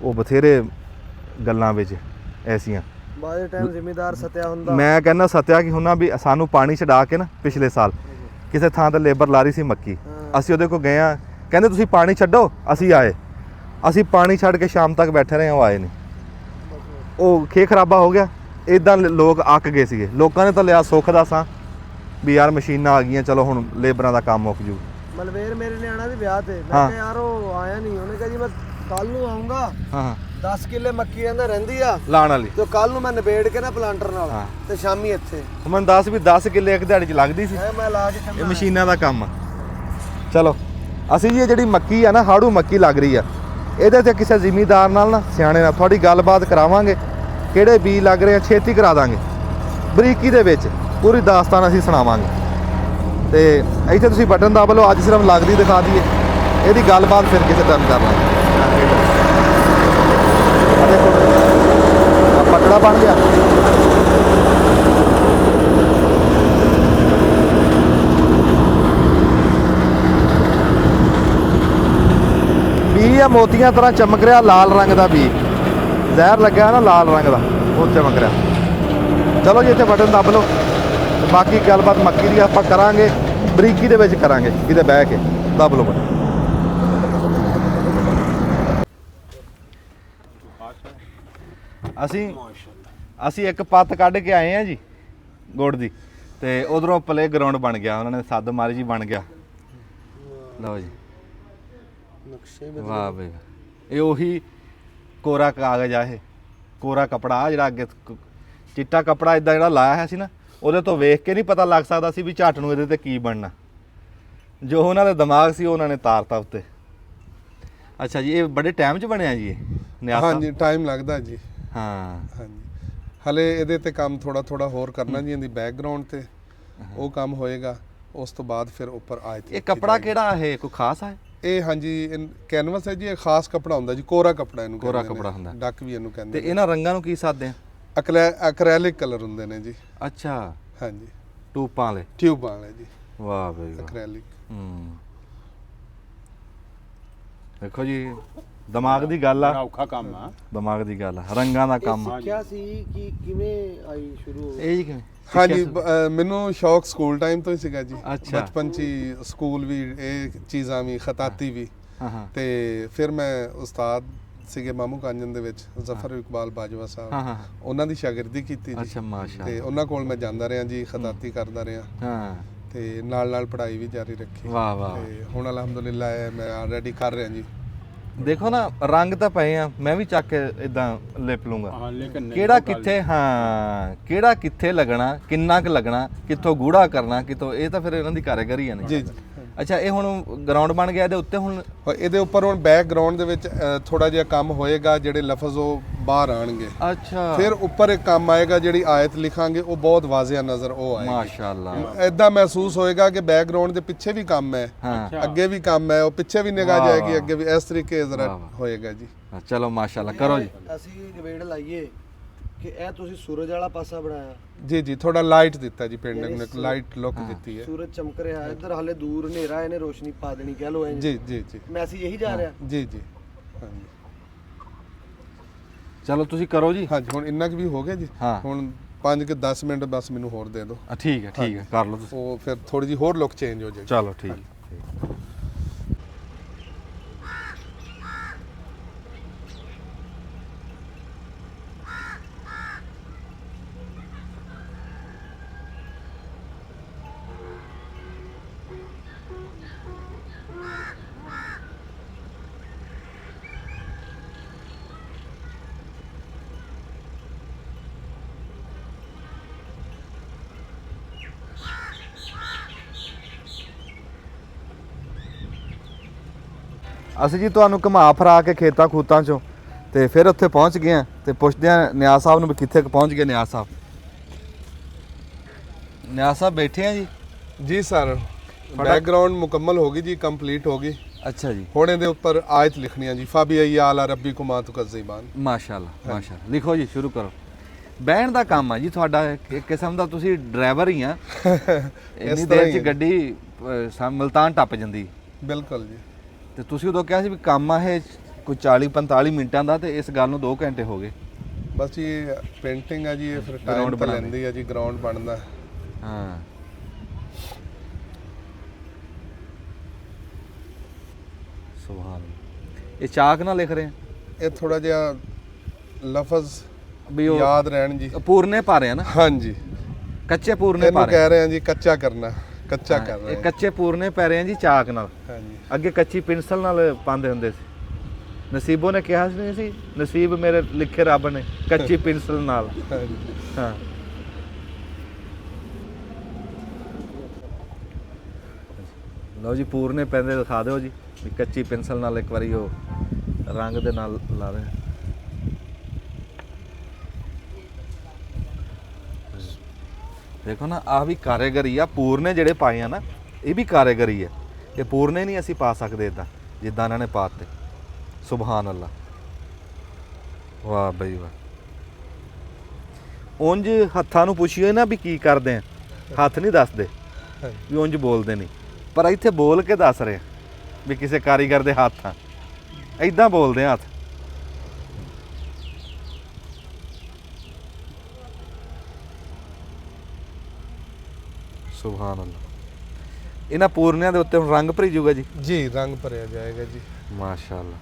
ਉਹ ਬਥੇਰੇ ਗੱਲਾਂ ਵਿੱਚ ਐਸੀਆਂ। ਬਾਅਦ ਟਾਈਮ ਜ਼ਿਮੀਦਾਰ ਸਤਿਆ ਹੁੰਦਾ। ਮੈਂ ਕਹਿੰਦਾ ਸਤਿਆ ਕਿ ਹੁੰਨਾ ਵੀ ਸਾਨੂੰ ਪਾਣੀ ਛਡਾ ਕੇ ਨਾ, ਪਿਛਲੇ ਸਾਲ ਕਿਸੇ ਥਾਂ ਤੇ ਲੇਬਰ ਲਾ ਰਹੀ ਸੀ ਮੱਕੀ, ਅਸੀਂ ਉਹਦੇ ਕੋਲ ਗਏ ਆ, ਕਹਿੰਦੇ ਤੁਸੀਂ ਪਾਣੀ ਛੱਡੋ, ਅਸੀਂ ਆਏ। ਅਸੀਂ ਪਾਣੀ ਛੱਡ ਕੇ ਸ਼ਾਮ ਤੱਕ ਬੈਠੇ ਰਹੇ, ਉਹ ਆਏ ਨਹੀਂ। ਉਹ ਖੇ ਖਰਾਬਾ ਹੋ ਗਿਆ। ਇਦਾਂ ਲੋਕ ਅੱਕ ਗਏ ਸੀਗੇ। ਲੋਕਾਂ ਨੇ ਤਾਂ ਲਿਆ ਸੁੱਖ ਦਾ ਸਾਂ ਵੀ ਯਾਰ ਮਸ਼ੀਨਾਂ ਆ ਗਈਆਂ, ਚਲੋ ਹੁਣ ਲੇਬਰਾਂ ਦਾ ਕੰਮ ਮੁੱਕ ਜੂ। ਮਲਵੇਰ ਮੇਰੇ ਨੇ ਆਣਾ ਸੀ ਵਿਆਹ ਤੇ। ਮੈਂ ਕਿਹਾ ਯਾਰ ਉਹ ਆਇਆ ਨਹੀਂ। ਉਹਨੇ ਕਿਹਾ ਜੀ ਮੈਂ ਕੱਲ ਨੂੰ ਆਉਂਗਾ। ਹਾਂ 10 ਕਿੱਲੇ ਮੱਕੀ ਕਹਿੰਦਾ ਰਹਿੰਦੀ ਆ ਲਾਣ ਵਾਲੀ। ਤੇ ਕੱਲ ਨੂੰ ਮੈਂ ਨਿਬੇੜ ਕੇ ਨਾ ਪਲਾਂਟਰ ਨਾਲ ਤੇ ਸ਼ਾਮੀ ਇੱਥੇ। ਮੈਨੂੰ ਦੱਸ ਵੀ 10 ਕਿੱਲੇ ਇੱਕ ਦਿਹਾੜੀ 'ਚ ਲੱਗਦੀ ਸੀ। ਮੈਂ ਲਾ ਕੇ ਇਹ ਮਸ਼ੀਨਾਂ ਦਾ ਕੰਮ ਆ। ਚਲੋ ਅਸੀਂ ਜੀ ਇਹ ਜਿਹੜੀ ਮੱਕੀ ਆ ਨਾ, ਹਾੜੂ ਮੱਕੀ ਲੱਗ ਰਹੀ ਆ, ਇਹਦੇ ਤੇ ਕਿਸੇ ਜ਼ਿਮੀਦਾਰ ਨਾਲ ਨਾ, ਸਿਆਣੇ ਨਾਲ ਥੋੜੀ ਗੱਲਬਾਤ ਕਰਾਵਾਂਗੇ। ਕਿਹੜੇ ਬੀਜ ਲੱਗ ਰਹੇ ਆ ਛੇਤੀ ਕਰਾ ਦਾਂਗੇ, ਬਰੀਕੀ ਦੇ ਵਿੱਚ ਪੂਰੀ ਦਾਸਤਾਨ ਅਸੀਂ ਸੁਣਾਵਾਂਗੇ। ਤੇ ਇੱਥੇ ਤੁਸੀਂ ਬਟਨ ਦਬਾ ਲਓ। ਅੱਜ ਸਿਰਫ ਲੱਗਦੀ ਦਿਖਾ ਦਈਏ। ਇਹਦੀ ਗੱਲਬਾਤ ਫਿਰ ਕਿਸੇ ਟਾਈਮ ਕਰ ਲਾਂਗੇ। ਆ ਦੇਖੋ ਆ ਪਟੜਾ ਬਣ ਗਿਆ। ਬੀ ਆ ਮੋਤੀਆਂ ਤਰ੍ਹਾਂ ਚਮਕ ਰਿਹਾ, ਲਾਲ ਰੰਗ ਦਾ ਬੀ, ਜ਼ਹਿਰ ਲੱਗਾ ਨਾ ਲਾਲ ਰੰਗ ਦਾ, ਉਹ ਚਮਕ ਰਿਹਾ। ਚਲੋ ਜੀ ਇੱਥੇ ਬਟਨ ਦੱਬ ਲਓ, ਤੇ ਬਾਕੀ ਗੱਲਬਾਤ ਮੱਕੀ ਦੀ ਆਪਾਂ ਕਰਾਂਗੇ, ਬਰੀਕੀ ਦੇ ਵਿੱਚ ਕਰਾਂਗੇ, ਕਿਤੇ ਬਹਿ ਕੇ ਦੱਬ ਲਓ ਬਟਨ। ਅਸੀਂ ਇੱਕ ਪੱਤ ਕੱਢ ਕੇ ਆਏ ਆ ਜੀ ਗੁੜ ਦੀ, ਤੇ ਉਧਰੋਂ ਪਲੇ ਗਰਾਊਂਡ ਬਣ ਗਿਆ, ਉਹਨਾਂ ਨੇ ਸੱਦ ਮਾਰੀ ਜੀ, ਬਣ ਗਿਆ। ਲਓ ਜੀ ਨਕਸ਼ੇ ਵਾਹ ਬਈ ਇਹ ਉਹੀ ਕੋਰਾ ਕਾਗਜ਼ ਆ, ਇਹ ਕੋਰਾ ਕਪੜਾ ਆ ਜਿਹੜਾ ਅੱਗੇ ਚਿੱਟਾ ਕਪੜਾ ਇਦਾਂ ਜਿਹੜਾ ਲਾਇਆ ਹੈ ਸੀ ਨਾ, ਉਹਦੇ ਤੋਂ ਵੇਖ ਕੇ ਨਹੀਂ ਪਤਾ ਲੱਗ ਸਕਦਾ ਸੀ ਵੀ ਝੱਟ ਨੂੰ ਇਹਦੇ ਤੇ ਕੀ ਬਣਨਾ। ਜੋ ਉਹਨਾਂ ਦੇ ਦਿਮਾਗ ਸੀ ਉਹਨਾਂ ਨੇ ਤਾਰਤਾ ਉੱਤੇ। ਅੱਛਾ ਜੀ, ਇਹ ਬੜੇ ਟਾਈਮ 'ਚ ਬਣਿਆ ਜੀ ਇਹ ਨਿਆਸਾ? ਹਾਂਜੀ ਟਾਈਮ ਲੱਗਦਾ ਜੀ। ਹਾਂ ਹਾਂਜੀ ਹਲੇ ਇਹਦੇ ਤੇ ਕੰਮ ਥੋੜਾ ਹੋਰ ਕਰਨਾ ਜੀ, ਇਹਦੀ ਬੈਕਗ੍ਰਾਉਂਡ ਤੇ ਉਹ ਕੰਮ ਹੋਏਗਾ, ਉਸ ਤੋਂ ਬਾਅਦ ਫਿਰ ਉੱਪਰ ਆਇਤ। ਇਹ ਕਪੜਾ ਕਿਹੜਾ ਹੈ, ਕੋਈ ਖਾਸ ਹੈ? ਇਹ ਹਾਂਜੀ ਕੈਨਵਸ ਹੈ ਜੀ, ਇਹ ਖਾਸ ਕਪੜਾ ਹੁੰਦਾ ਜੀ, ਕੋਰਾ ਕਪੜਾ ਇਹਨੂੰ ਕੋਰਾ ਕਹਿੰਦੇ ਨੇ। ਕਪੜਾ ਹੁੰਦਾ। ਡੱਕ ਵੀ ਇਹਨੂੰ ਤੇ ਕਹਿੰਦੇ ਨੇ। ਇਹਨਾਂ ਰੰਗਾਂ ਨੂੰ ਕੀ ਸਾਦੇ ਆ? ਐਕ੍ਰੈਲਿਕ ਕਲਰ ਹੁੰਦੇ ਨੇ ਜੀ। ਅੱਛਾ, ਹਾਂਜੀ ਟੂਪਾਂ ਵਾਲੇ, ਟਿਊਬਾਂ ਵਾਲੇ ਜੀ, ਵਾਹ ਬਈ ਵਾਹ। ਐਕ੍ਰੈਲਿਕ। ਦੇਖੋ ਜੀ ਦਿਮਾਗ ਦੀ ਗੱਲ ਆ, ਔਖਾ ਕੰਮ ਆ। ਦਿਮਾਗ ਦੀ ਗੱਲ ਆ, ਰੰਗਾਂ ਦਾ ਕੰਮ ਆ। ਸਿੱਖਿਆ ਸੀ ਕਿ ਕਿਵੇਂ ਆਈ ਸ਼ੁਰੂ? ਇਹ ਜੀ ਕਿਵੇਂ? ਹਾਂਜੀ ਮੈਨੂੰ ਸ਼ੌਕ ਸਕੂਲ ਟਾਈਮ ਤੋਂ ਹੀ ਸੀਗਾ ਜੀ। ਅੱਛਾ। ਬਚਪਨ 'ਚ ਹੀ ਸਕੂਲ ਵੀ ਇਹ ਚੀਜ਼ਾਂ ਵੀ, ਖਤਾਤੀ ਵੀ। ਹਾਂ ਤੇ ਫਿਰ ਮੈਂ ਉਸਤਾਦ ਸੀਗੇ ਮਾਮੂ ਕਾਂਜਨ ਦੇ ਵਿੱਚ, ਜ਼ਫਰ ਇਕਬਾਲ ਬਾਜਵਾ ਸਾਹਿਬ, ਹਾਂ। ਉਹਨਾਂ ਦੀ ਸ਼ਾਗਿਰਦੀ ਕੀਤੀ ਜੀ। ਅੱਛਾ ਮਾਸ਼ਾ ਤੇ ਉਹਨਾਂ ਕੋਲ ਮੈਂ ਜਾਂਦਾ ਰਿਹਾ ਜੀ, ਖਤਾਤੀ ਕਰਦਾ ਰਿਹਾ, ਹਾਂ, ਤੇ ਨਾਲ ਪੜ੍ਹਾਈ ਵੀ ਜਾਰੀ ਰੱਖੀ। ਵਾਹ ਵਾਹ। ਤੇ ਹੁਣ ਅਲਹਮਦੁਲਿਲਾ ਮੈਂ ਆਲਰੇਡੀ ਕਰ ਰਿਹਾ ਜੀ। ਦੇਖੋ ਨਾ ਰੰਗ ਤਾਂ ਪਏ ਆ, ਮੈਂ ਵੀ ਚੱਕ ਕੇ ਇਦਾਂ ਲਿਪ ਲੂੰਗਾ। ਹਾਂ ਲੇਕਿਨ ਕਿਹੜਾ ਕਿੱਥੇ, ਹਾਂ ਕਿਹੜਾ ਕਿੱਥੇ ਲੱਗਣਾ, ਕਿੰਨਾ ਕੁ ਲੱਗਣਾ, ਕਿੱਥੋਂ ਗੂੜਾ ਕਰਨਾ, ਕਿੱਥੋਂ, ਇਹ ਤਾਂ ਫਿਰ ਇਹਨਾਂ ਦੀ ਕਾਰੀਗਰੀ ਆ ਨੇ। ਜੀ ਜੀ। ਅੱਛਾ, ਇਹ ਹੁਣ ਗਰਾਊਂਡ ਬਣ ਗਿਆ, ਇਹਦੇ ਉੱਤੇ ਹੁਣ ਇਹਦੇ ਉੱਪਰ ਹੁਣ ਬੈਕਗ੍ਰਾਉਂਡ ਦੇ ਵਿੱਚ ਥੋੜਾ ਜਿਹਾ ਕੰਮ ਹੋਏਗਾ, ਜਿਹੜੇ ਲਫ਼ਜ਼ ਉਹ ਬਾਹਰ ਆਣਗੇ। ਅੱਛਾ, ਫਿਰ ਉੱਪਰ ਇੱਕ ਕੰਮ ਆਏਗਾ, ਜਿਹੜੀ ਆਇਤ ਲਿਖਾਂਗੇ ਉਹ ਬਹੁਤ ਵਾਜ਼ਿਆ ਨਜ਼ਰ ਉਹ ਆਏਗੀ। ਮਾਸ਼ਾਅੱਲਾ। ਐਦਾਂ ਮਹਿਸੂਸ ਹੋਏਗਾ ਕਿ ਬੈਕਗ੍ਰਾਉਂਡ ਦੇ ਪਿੱਛੇ ਵੀ ਕੰਮ ਹੈ, ਹਾਂ ਅੱਗੇ ਵੀ ਕੰਮ ਹੈ, ਉਹ ਪਿੱਛੇ ਵੀ ਨਿਗਾਹ ਵਾਹ, ਜਾਏਗੀ, ਵਾਹ। ਅੱਗੇ ਵੀ, ਇਸ ਤਰੀਕੇ ਜ਼ਰਾ ਵਾਹ, ਵਾਹ। ਹੋਏਗਾ ਜੀ। ਚਲੋ ਮਾਸ਼ਾਅੱਲਾ ਕਰੋ ਜੀ। ਅਸੀਂ ਡਿਬੇਟ ਲਾਈਏ ਕਿ ਇਹ ਤੁਸੀਂ ਸੂਰਜ ਵਾਲਾ ਪਾਸਾ ਬਣਾਇਆ, ਜੀ ਜੀ ਥੋੜਾ ਲਾਈਟ ਦਿੱਤਾ ਜੀ, ਪੇਂਟਿੰਗ ਨੂੰ ਇੱਕ ਲਾਈਟ ਲੁੱਕ ਦਿੱਤੀ ਹੈ। ਸੂਰਜ ਚਮਕ ਰਿਹਾ, ਇੱਧਰ ਹਾਲੇ ਦੂਰ ਹਨੇਰਾ, ਇਹਨੇ ਰੋਸ਼ਨੀ ਪਾ ਦੇਣੀ, ਕਹਿ ਲੋ। ਜੀ ਜੀ ਜੀ ਮੈਸੇਜ ਇਹੀ ਜਾ ਰਿਹਾ। ਜੀ ਜੀ ਹਾਂਜੀ ਚਲੋ ਤੁਸੀਂ ਕਰੋ ਜੀ। ਹਾਂਜੀ ਹੁਣ ਇੰਨਾ ਕੁ ਵੀ ਹੋ ਗਿਆ ਜੀ। ਹਾਂ। ਹੁਣ 5 ਕਿ 10 ਮਿੰਟ ਬਸ ਮੈਨੂੰ ਹੋਰ ਦੇ ਦਿਓ, ਠੀਕ ਹੈ ਕਰ ਲਓ ਤੁਸੀਂ। ਉਹ ਫਿਰ ਥੋੜੀ ਜੀ ਹੋਰ ਲੁੱਕ ਚੇਂਜ ਹੋ ਜਾਏਗੀ। ਚਲੋ ਠੀਕ। ਅਸੀਂ ਜੀ ਤੁਹਾਨੂੰ ਘੁਮਾ ਫਰਾ ਕੇ ਖੇਤਾਂ ਖੂਤਾਂ ਚੋਂ ਤੇ ਫਿਰ ਉੱਥੇ ਪਹੁੰਚ ਗਏ ਆ, ਤੇ ਪੁੱਛਦੇ ਆ ਨਿਆਜ਼ ਸਾਹਿਬ ਨੂੰ ਵੀ ਕਿੱਥੇ ਕੁ ਪਹੁੰਚ ਗਏ। ਨਿਆਜ਼ ਸਾਹਿਬ ਬੈਠੇ ਆ ਜੀ। ਜੀ ਸਰ ਬੈਕਗ੍ਰਾਉਂਡ ਮੁਕੰਮਲ ਹੋ ਗਈ ਜੀ, ਕੰਪਲੀਟ ਹੋ ਗਈ। ਅੱਛਾ ਜੀ, ਹੁਣ ਇਹਦੇ ਉੱਪਰ ਆਇਤ ਲਿਖਣੀ ਹੈ ਜੀ, ਫਾਬੀਆ ਆਲਾ ਰੱਬੀ ਕੁਮਾ ਤੁਕਜ਼ੀਬਾਨ। ਮਾਸ਼ਾਅੱਲਾ ਮਾਸ਼ਾਅੱਲਾ। ਲਿਖੋ ਜੀ, ਸ਼ੁਰੂ ਕਰੋ। ਬਹਿਣ ਦਾ ਕੰਮ ਆ ਜੀ ਤੁਹਾਡਾ, ਇੱਕ ਕਿਸਮ ਦਾ ਤੁਸੀਂ ਡਰਾਈਵਰ ਹੀ ਆ। ਇੰਨੀ ਤਰ੍ਹਾਂ ਦੇਰ ਹੀ 'ਚ ਹੈ। ਗੱਡੀ ਮੁਲਤਾਨ ਟੱਪ ਜਾਂਦੀ, ਬਿਲਕੁਲ ਜੀ। ਤੇ ਤੁਸੀਂ ਉਦੋਂ ਕਿਹਾ ਸੀ ਵੀ ਕੰਮ ਆ ਇਹ ਕੋਈ 40-45 ਮਿੰਟਾਂ ਦਾ, ਤੇ ਇਸ ਗੱਲ ਨੂੰ 2 ਘੰਟੇ ਹੋ ਗਏ। ਬਸ ਜੀ ਪੇਂਟਿੰਗ ਹੈ ਜੀ, ਇਹ ਫਿਰ Ground ਟਾਈਮ ਤਾਂ ਬਣਾਉਣੀ। ਲੈਂਦੀ ਹੈ ਜੀ, ਗਰਾਊਂਡ ਬਣਦਾ। ਹਾਂ ਸੁਭਾਨ ਅੱਲਾਹ। ਇਹ ਚਾਕ ਨਾਲ ਲਿਖ ਰਹੇ ਆ ਇਹ ਥੋੜਾ ਜਿਹਾ ਲਫ਼ਜ਼ ਵੀ ਉਹ ਯਾਦ ਰਹਿਣ ਜੀ। ਪੂਰਨੇ ਪਾ ਰਹੇ ਆ ਨਾ, ਹਾਂਜੀ ਕੱਚੇ ਪੂਰਨੇ ਪਾ ਇਹਨੂੰ ਰਹੇ ਕਹਿ ਰਹੇ ਆ ਜੀ ਕੱਚਾ ਕਰਨਾ, ਕੱਚਾ ਕਰ ਆ। ਰਹੇ ਇਹ ਆ। ਕੱਚੇ ਪੂਰਨੇ ਪੈ ਰਹੇ ਆ ਜੀ ਚਾਕ ਨਾਲ। ਹਾਂਜੀ ਅੱਗੇ ਕੱਚੀ ਪੈਨਸਲ ਨਾਲ ਪਾਉਂਦੇ ਹੁੰਦੇ ਸੀ। ਨਸੀਬੋ ਨੇ ਕਿਹਾ ਸੀ, ਨਸੀਬ ਮੇਰੇ ਲਿਖੇ ਰੱਬ ਨੇ ਕੱਚੀ ਪੈਨਸਲ ਨਾਲ। ਹਾਂਜੀ। ਹਾਂ ਲਓ ਜੀ, ਪੂਰਨੇ ਪੈਂਦੇ ਦਿਖਾ ਦਿਓ ਜੀ, ਵੀ ਕੱਚੀ ਪੈਨਸਲ ਨਾਲ ਇੱਕ ਵਾਰੀ ਉਹ ਰੰਗ ਦੇ ਨਾਲ ਲਾ ਰਹੇ। ਦੇਖੋ ਨਾ, ਆਹ ਵੀ ਕਾਰੀਗਰੀ ਆ। ਪੂਰਨੇ ਜਿਹੜੇ ਪਾਏ ਆ ਨਾ, ਇਹ ਵੀ ਕਾਰੀਗਰੀ ਆ। ਇਹ ਪੂਰਨੇ ਨਹੀਂ ਅਸੀਂ ਪਾ ਸਕਦੇ ਇਦਾਂ, ਜਿੱਦਾਂ ਇਹਨਾਂ ਨੇ ਪਾਤੇ। ਸੁਭਾਨ ਅੱਲਾ, ਵਾਹ ਬਈ ਵਾਹ। ਉਂਝ ਹੱਥਾਂ ਨੂੰ ਪੁੱਛੀਏ ਨਾ ਵੀ ਕੀ ਕਰਦੇ ਆ, ਹੱਥ ਨਹੀਂ ਦੱਸਦੇ ਵੀ ਉਂਝ ਬੋਲਦੇ ਨਹੀਂ, ਪਰ ਇੱਥੇ ਬੋਲ ਕੇ ਦੱਸ ਰਹੇ ਆ ਵੀ ਕਿਸੇ ਕਾਰੀਗਰ ਦੇ ਹੱਥ ਆ, ਐਦਾਂ ਬੋਲਦੇ ਆ ਹੱਥ। ਸੁਭਾਨ ਅੱਲਾ। ਇਹਨਾਂ ਪੂਰਨਿਆਂ ਦੇ ਉੱਤੇ ਹੁਣ ਰੰਗ ਭਰੀ ਜਾਊਗਾ ਜੀ? ਜੀ ਰੰਗ ਭਰਿਆ ਜਾਏਗਾ ਜੀ। ਮਾਸ਼ਾਅੱਲਾ।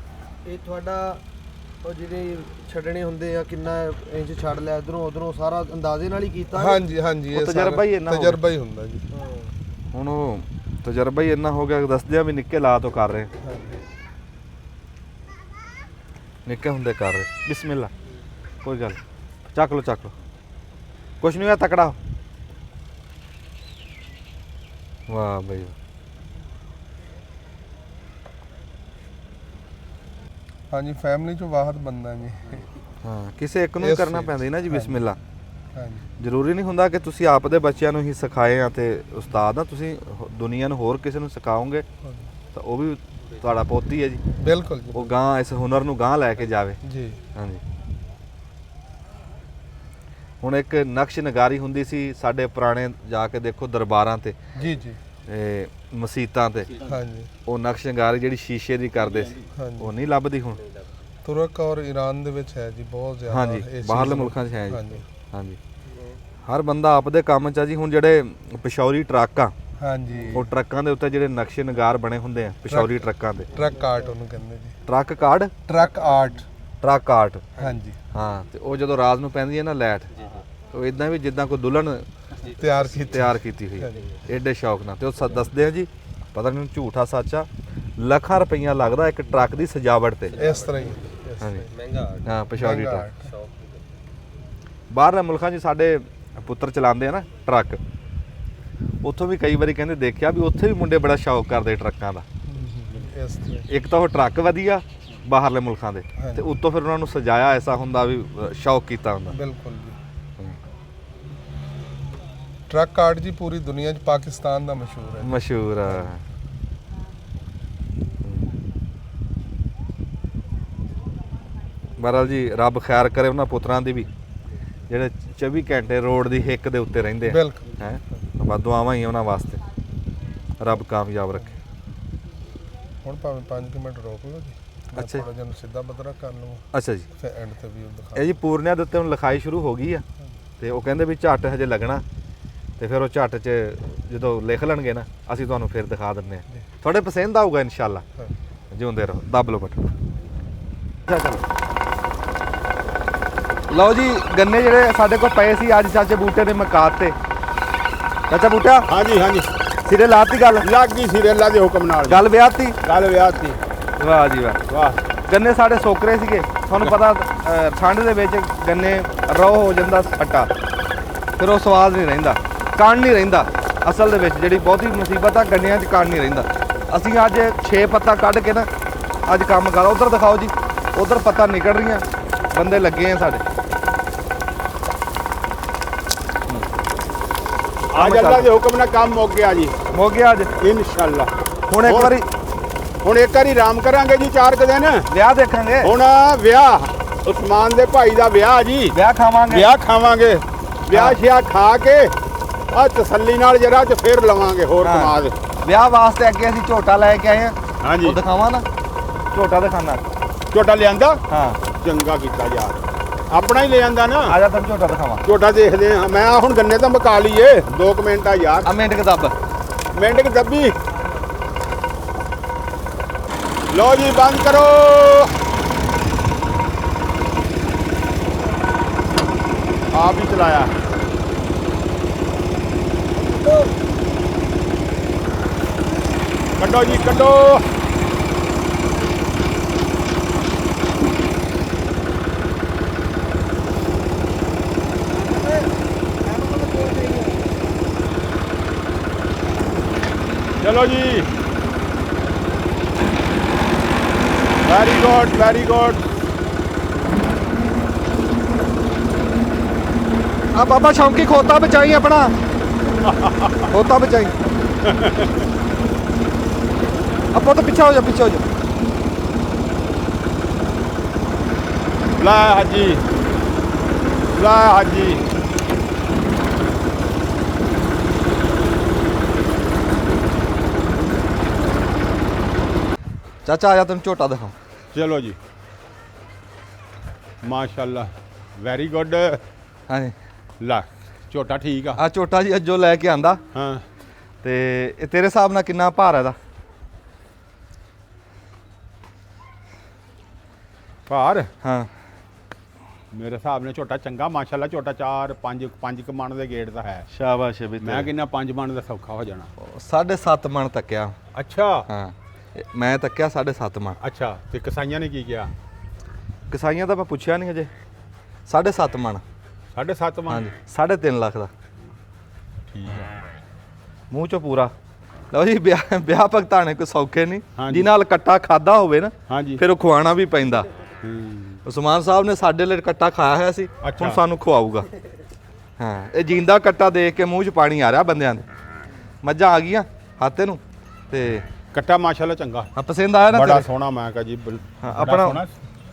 ਇਹ ਤੁਹਾਡਾ ਉਹ ਜਿਹੜੇ ਛੱਡਣੇ ਹੁੰਦੇ ਆ, ਕਿੰਨਾ ਇੰਚ ਛੱਡ ਲਿਆ ਇਧਰੋਂ ਉਧਰੋਂ, ਸਾਰਾ ਅੰਦਾਜ਼ੇ ਨਾਲ ਹੀ ਕੀਤਾ? ਹਾਂਜੀ ਹਾਂਜੀ, ਉਹ ਤਜਰਬਾ ਹੀ ਇੰਨਾ ਤਜਰਬਾ ਹੀ ਹੁੰਦਾ ਜੀ। ਹੁਣ ਉਹ ਤਜਰਬਾ ਹੀ ਇੰਨਾ ਹੋ ਗਿਆ, ਦੱਸਦੇ ਆ ਵੀ ਨਿੱਕੇ ਲਾ ਤੋਂ ਕਰ ਰਹੇ, ਨਿੱਕੇ ਹੁੰਦੇ ਕਰ ਰਹੇ। ਬਿਸਮਿਲ੍ਲਾ, ਕੋਈ ਗੱਲ, ਚੱਕ ਲਓ ਚੱਕ ਲਓ, ਕੁਛ ਨਹੀਂ ਹੋਇਆ, ਤਕੜਾ ਹੋ। ਵਾਹ ਬਈ ਵਾਹ। ਹਾਂਜੀ, ਫੈਮਿਲੀ ਚੋਂ ਵਾਹਦ ਬੰਦਾ ਜੀ। ਹਾਂ, ਕਿਸੇ ਇੱਕ ਨੂੰ ਹੀ ਕਰਨਾ ਪੈਂਦਾ ਨਾ ਜੀ ਬਿਸਮਿਲ੍ਲਾ। ਹਾਂਜੀ, ਜ਼ਰੂਰੀ ਨਹੀਂ ਹੁੰਦਾ ਕਿ ਤੁਸੀਂ ਆਪ ਦੇ ਬੱਚਿਆਂ ਨੂੰ ਹੀ ਸਿਖਾਏ ਆ ਤੇ ਉਸਤਾਦ ਆ, ਤੁਸੀਂ ਦੁਨੀਆ ਨੂੰ ਹੋਰ ਕਿਸੇ ਨੂੰ ਸਿਖਾਓਗੇ ਤਾਂ ਉਹ ਵੀ ਤੁਹਾਡਾ ਪੁੱਤ ਹੀ ਹੈ ਜੀ। ਬਿਲਕੁਲ ਜੀ, ਉਹ ਗਾਂ ਇਸ ਹੁਨਰ ਨੂੰ ਗਾਂ ਲੈ ਕੇ ਜਾਵੇ ਜੀ। ਹਾਂਜੀ। ਹੁਣ ਇੱਕ ਨਕਸ਼ ਨਗਾਰੀ ਹੁੰਦੀ ਸੀ ਸਾਡੇ ਪੁਰਾਣੇ, ਜਾ ਕੇ ਦੇਖੋ ਦਰਬਾਰਾਂ ਤੇ, ਜੀ ਜੀ, ਮਸੀਤਾਂ ਤੇ, ਹਾਂਜੀ। ਉਹ ਨਕਸ਼ ਨਗਾਰੀ ਜਿਹੜੀ ਸ਼ੀਸ਼ੇ ਦੀ ਕਰਦੇ ਸੀ, ਉਹ ਨਹੀਂ ਲੱਭਦੀ ਹੁਣ। ਤੁਰਕ ਔਰ ਈਰਾਨ ਦੇ ਵਿੱਚ ਹੈ ਜੀ ਬਹੁਤ ਜ਼ਿਆਦਾ। ਹਾਂਜੀ, ਬਾਹਰਲੇ ਮੁਲਕਾਂ 'ਚ ਹੈ ਜੀ। ਹਾਂਜੀ ਹਾਂਜੀ, ਹਰ ਬੰਦਾ ਆਪਦੇ ਕੰਮ 'ਚ ਆ ਜੀ। ਹੁਣ ਜਿਹੜੇ ਪਿਸ਼ੌਰੀ ਟਰੱਕ ਆ, ਹਾਂਜੀ, ਉਹ ਟਰੱਕਾਂ ਦੇ ਉੱਤੇ ਜਿਹੜੇ ਨਕਸ਼ੇ ਨਗਾਰ ਬਣੇ ਹੁੰਦੇ ਆ ਪਿਸ਼ੌਰੀ ਟਰੱਕਾਂ ਦੇ, ਟਰੱਕ ਆਰਟ ਉਹਨੂੰ ਕਹਿੰਦੇ ਜੀ। Truck card, truck art, truck art. ਹਾਂਜੀ, ਹਾਂ, ਤੇ ਉਹ ਜਦੋਂ ਰਾਤ ਨੂੰ ਪੈਂਦੀ ਹੈ ਨਾ ਲਾਈਟ, ਉਹ ਇਦਾਂ ਵੀ ਜਿੱਦਾਂ ਕੋਈ ਦੁਲਹਨ ਤਿਆਰ ਕੀਤੀ ਹੋਈ, ਐਡੇ ਸ਼ੌਕ ਨਾਲ। ਤੇ ਉਹ ਦੱਸਦੇ ਆ ਜੀ, ਪਤਾ ਨਹੀਂ ਝੂਠਾ ਸੱਚਾ, ਲੱਖਾਂ ਰੁਪਈਆ ਲੱਗਦਾ ਇੱਕ ਟਰੱਕ ਦੀ ਸਜਾਵਟ ਤੇ। ਇਸ ਤਰ੍ਹਾਂ ਹੀ। ਹਾਂਜੀ, ਹਾਂ, ਪਿਸ਼ੌਰੀ ਟਰੱਕ। ਬਾਹਰਲੇ ਮੁਲਕਾਂ 'ਚ ਸਾਡੇ ਪੁੱਤਰ ਚਲਾਉਂਦੇ ਆ ਨਾ ਟਰੱਕ, ਉੱਥੋਂ ਵੀ ਕਈ ਵਾਰੀ ਕਹਿੰਦੇ ਦੇਖਿਆ ਵੀ ਉੱਥੇ ਵੀ ਮੁੰਡੇ ਬੜਾ ਸ਼ੌਕ ਕਰਦੇ ਟਰੱਕਾਂ ਦਾ। ਇਸ ਤਰ੍ਹਾਂ ਇੱਕ ਤਾਂ ਉਹ ਟਰੱਕ ਵਧੀਆ ਬਾਹਰਲੇ ਮੁਲਕਾਂ ਦੇ, ਤੇ ਉੱਤੋਂ ਫਿਰ ਉਹਨਾਂ ਨੂੰ ਸਜਾਇਆ ਐਸਾ ਹੁੰਦਾ ਵੀ ਸ਼ੌਕ ਕੀਤਾ ਹੁੰਦਾ। ਬਿਲਕੁਲ ਜੀ। ਟਰੱਕ ਆਰਟ ਜੀ ਪੂਰੀ ਦੁਨੀਆ 'ਚ ਪਾਕਿਸਤਾਨ ਦਾ ਮਸ਼ਹੂਰ ਹੈ। ਮਸ਼ਹੂਰ ਆ। ਬਹਰਾਲ ਜੀ, ਰੱਬ ਖੈਰ ਕਰੇ ਉਹਨਾਂ ਪੁੱਤਰਾਂ ਦੀ ਵੀ ਜਿਹੜੇ 24 ਘੰਟੇ ਰੋਡ ਦੀ ਹਿੱਕ ਦੇ ਉੱਤੇ ਰਹਿੰਦੇ ਆ। ਬਿਲਕੁਲ ਹੈ, ਬਸ ਦੁਆਵਾਂ ਹੀ ਉਹਨਾਂ ਵਾਸਤੇ, ਰੱਬ ਕਾਮਯਾਬ ਰੱਖੇ। ਹੁਣ ਭਾਵੇਂ 5 ਮਿੰਟ ਰੋਕ ਲਓ ਜੀ। ਅੱਛਾ, ਥੋੜਾ ਜਿਹਾ ਸਿੱਧਾ ਬਦਰਾ ਕਰ ਲਵਾਂ, ਅੱਛਾ ਜੀ। ਫਿਰ ਐਂਡ ਤੇ ਵੀ ਦਿਖਾ। ਇਹ ਜੀ ਪੂਰਨਿਆਂ ਦੇ ਉੱਤੇ ਹੁਣ ਲਿਖਾਈ ਸ਼ੁਰੂ ਹੋ ਗਈ ਆ, ਤੇ ਉਹ ਕਹਿੰਦੇ ਵੀ ਝੱਟ ਹਜੇ ਲੱਗਣਾ, ਤੇ ਫਿਰ ਉਹ ਝੱਟ 'ਚ ਜਦੋਂ ਲਿਖ ਲੈਣਗੇ ਨਾ, ਅਸੀਂ ਤੁਹਾਨੂੰ ਫਿਰ ਦਿਖਾ ਦਿੰਦੇ ਆ। ਤੁਹਾਡੇ ਪਸੰਦ ਆਊਗਾ ਇਨਸ਼ਾਅੱਲਾ। ਜਿਉਂਦੇ ਰਹੋ, ਦੱਬ ਲਓ ਬਟਨ। ਲਓ ਜੀ, ਗੰਨੇ ਜਿਹੜੇ ਸਾਡੇ ਕੋਲ ਪਏ ਸੀ ਅੱਜ ਚਾਚੇ ਬੂਟੇ ਦੇ ਮਕਾਤ ਤੇ। ਚਾਚਾ ਬੂਟਾ, ਹਾਂਜੀ ਹਾਂਜੀ, ਸਿਰੇ ਲਾਤੀ ਗੱਲ, ਲੱਗ ਗਈ ਸੀ ਅੱਲਾ ਦੇ ਹੁਕਮ ਨਾਲ। ਗੱਲ ਵਿਆਹਤੀ। ਗੱਲ ਵਿਆਹ ਤੀ। ਵਾਹ ਜੀ ਵਾਹ। ਵਾਹ, ਗੰਨੇ ਸਾਡੇ ਸੋਕਰੇ ਸੀਗੇ, ਤੁਹਾਨੂੰ ਪਤਾ ਠੰਡ ਦੇ ਵਿੱਚ ਗੰਨੇ ਰੋ ਹੋ ਜਾਂਦਾ ਖੱਟਾ, ਫਿਰ ਉਹ ਸਵਾਦ ਨਹੀਂ ਰਹਿੰਦਾ, ਕਣ ਨਹੀਂ ਰਹਿੰਦਾ। ਅਸਲ ਦੇ ਵਿੱਚ ਜਿਹੜੀ ਬਹੁਤੀ ਮੁਸੀਬਤ ਆ ਗੰਨਿਆਂ 'ਚ, ਕਣ ਨਹੀਂ ਰਹਿੰਦਾ। ਅਸੀਂ ਅੱਜ 6 ਪੱਤਾ ਕੱਢ ਕੇ ਨਾ ਅੱਜ ਕੰਮ ਕਰ। ਉਧਰ ਦਿਖਾਓ ਜੀ, ਉਧਰ ਪੱਤਾ ਨਿਕਲ ਰਹੀਆਂ, ਬੰਦੇ ਲੱਗੇ ਆ ਸਾਡੇ। ਅੱਜ ਅੱਲਾ ਦੇ ਹੁਕਮ ਨਾਲ ਕੰਮ ਮੁੱਕ ਗਿਆ ਜੀ, ਮੁੱਕ ਗਿਆ ਅੱਜ ਇਨਸ਼ਾਅੱਲਾ। ਹੁਣ ਇੱਕ ਵਾਰੀ ਆਰਾਮ ਕਰਾਂਗੇ ਜੀ 4 ਦਿਨ। ਵਿਆਹ ਦੇਖਾਂਗੇ, ਹੁਣ ਵਿਆਹ, ਉਸਮਾਨ ਦੇ ਭਾਈ ਦਾ ਵਿਆਹ ਜੀ। ਵਿਆਹ ਖਾਵਾਂਗੇ, ਵਿਆਹ ਸ਼ਿਆ ਖਾ ਕੇ ਆ ਤਸੱਲੀ ਨਾਲ ਜਰਾ ਤੇ ਫਿਰ ਲਵਾਂਗੇ ਹੋਰ ਕਮਾਦ। ਵਿਆਹ ਵਾਸਤੇ ਅੱਗੇ ਅਸੀਂ ਝੋਟਾ ਲੈ ਕੇ ਆਏ ਆ। ਹਾਂਜੀ, ਉਹ ਦਿਖਾਵਾਂ ਨਾ, ਝੋਟਾ ਦਿਖਾਣਾ। ਝੋਟਾ ਲਿਆਂਦਾ? ਹਾਂ, ਚੰਗਾ ਕੀਤਾ ਯਾਰ, ਆਪਣਾ ਹੀ ਲੈ ਆਂਦਾ ਨਾ। ਆ ਜਾ ਤੈਨੂੰ ਝੋਟਾ ਦਿਖਾਵਾਂ। ਝੋਟਾ ਦੇਖਦੇ ਆ। ਮੈਂ ਹੁਣ ਗੰਨੇ ਤਾਂ ਮਕਾ ਲਈਏ, 2 ਮਿੰਟ ਆ ਯਾਰ। ਆ ਮਿੰਟ ਕਿਤਾਬ ਮਿੰਟ ਕਿ ਦੱਬੀ। ਲਓ ਜੀ, ਬੰਦ ਕਰੋ। ਆਪ ਹੀ ਚਲਾਇਆ। ਕੱਢੋ ਜੀ, ਕੱਢੋ। ਚਲੋ ਜੀ, ਵੈਰੀ ਗੁੱਡ, ਵੈਰੀ ਗੁੱਡ। ਆ ਬਾਬਾ ਸ਼ੌਂਕੀ ਖੋਤਾ ਬਚਾਈ ਆਪਣਾ, ਖੋਤਾ ਬਚਾਈ। ਆਪਾਂ ਤਾਂ ਪਿੱਛੇ ਹੋ ਜਾ, ਪਿੱਛੇ ਹੋ ਜਾ। ਲੈ ਹਾਜੀ, ਲੈ ਹਾਜੀ। ਚਾਚਾ ਆ ਜਾ ਤੈਨੂੰ ਝੋਟਾ ਦਿਖਾਓ। ਚਲੋ ਜੀ, ਮਾਸ਼ਾਅੱਲਾ, ਵੈਰੀ ਗੁੱਡ। ਹਾਂਜੀ ਲੈ ਝੋਟਾ ਠੀਕ ਆ। ਆ ਝੋਟਾ ਜੀ ਅੱਜੋ ਲੈ ਕੇ ਆਂਦਾ ਹਾਂ ਤੇ ਇਹ ਤੇਰੇ ਹਿਸਾਬ ਨਾਲ ਕਿੰਨਾ ਭਾਰ ਹੈ ਇਹਦਾ? ਭਾਰ ਹਾਂ ਮੇਰੇ ਹਿਸਾਬ ਨਾਲ ਝੋਟਾ ਚੰਗਾ, ਮਾਸ਼ਾਅੱਲਾ। ਝੋਟਾ 4-5 ਮਣ ਦੇ ਗੇਟ ਦਾ ਹੈ। ਸ਼ਾਬਾਸ਼ ਵੀ ਮੈਂ ਕਿੰਨਾ 5 ਮਣ ਦਾ ਸੌਖਾ ਹੋ ਜਾਣਾ। 7.5 ਮਣ ਤੱਕਿਆ। ਅੱਛਾ ਹਾਂ ਮੈਂ ਤੱਕਿਆ 7.5 ਮਣ। ਅੱਛਾ, ਤੇ ਕਸਾਈਆਂ ਨੇ ਕੀ ਕਿਹਾ? ਕਸਾਈਆਂ ਤਾਂ ਮੈਂ ਪੁੱਛਿਆ ਨਹੀਂ ਹਜੇ। 7.5 ਮਣ। 7.5 ਮਣ। ਹਾਂਜੀ 3.5 ਲੱਖ ਦਾ। ਠੀਕ ਹੈ। ਮੂੰਹ ਚੋਂ ਪੂਰਾ। ਲਓ ਜੀ ਵਿਆਹ ਭਗਤਾਣੇ ਕੋਈ ਸੌਖੇ ਨਹੀਂ। ਹਾਂਜੀ। ਜਿਹਦੇ ਨਾਲ ਕੱਟਾ ਖਾਦਾ ਹੋਵੇ ਨਾ ਹਾਂਜੀ। ਫਿਰ ਉਹ ਖਵਾਉਣਾ ਵੀ ਪੈਂਦਾ। ਹੂੰ। ਉਸਮਾਨ ਸਾਹਿਬ ਨੇ ਸਾਡੇ ਲਈ ਕੱਟਾ ਖਾਇਆ ਹੋਇਆ ਸੀ, ਅੱਛਾ। ਹੁਣ ਸਾਨੂੰ ਖਵਾਊਗਾ। ਹਾਂ ਇਹ ਜਿੰਦਾ ਕੱਟਾ ਦੇਖ ਕੇ ਮੂੰਹ 'ਚ ਪਾਣੀ ਆ ਰਿਹਾ ਬੰਦਿਆਂ ਦੇ। ਮੱਝਾਂ ਆ ਗਈਆਂ ਹਾਤੇ ਨੂੰ ਤੇ ਕੱਟਾ ਮਾਸ਼ਾਅੱਲਾ ਚੰਗਾ, ਆ ਪਸੰਦ ਆਇਆ ਨਾ ਬੜਾ ਤੇਰੇ? ਸੋਹਣਾ। ਮੈਂ ਕਹਾਂ ਜੀ ਹਾਂ, ਬੜਾ ਆਪਣਾ- ਸੋਹਣਾ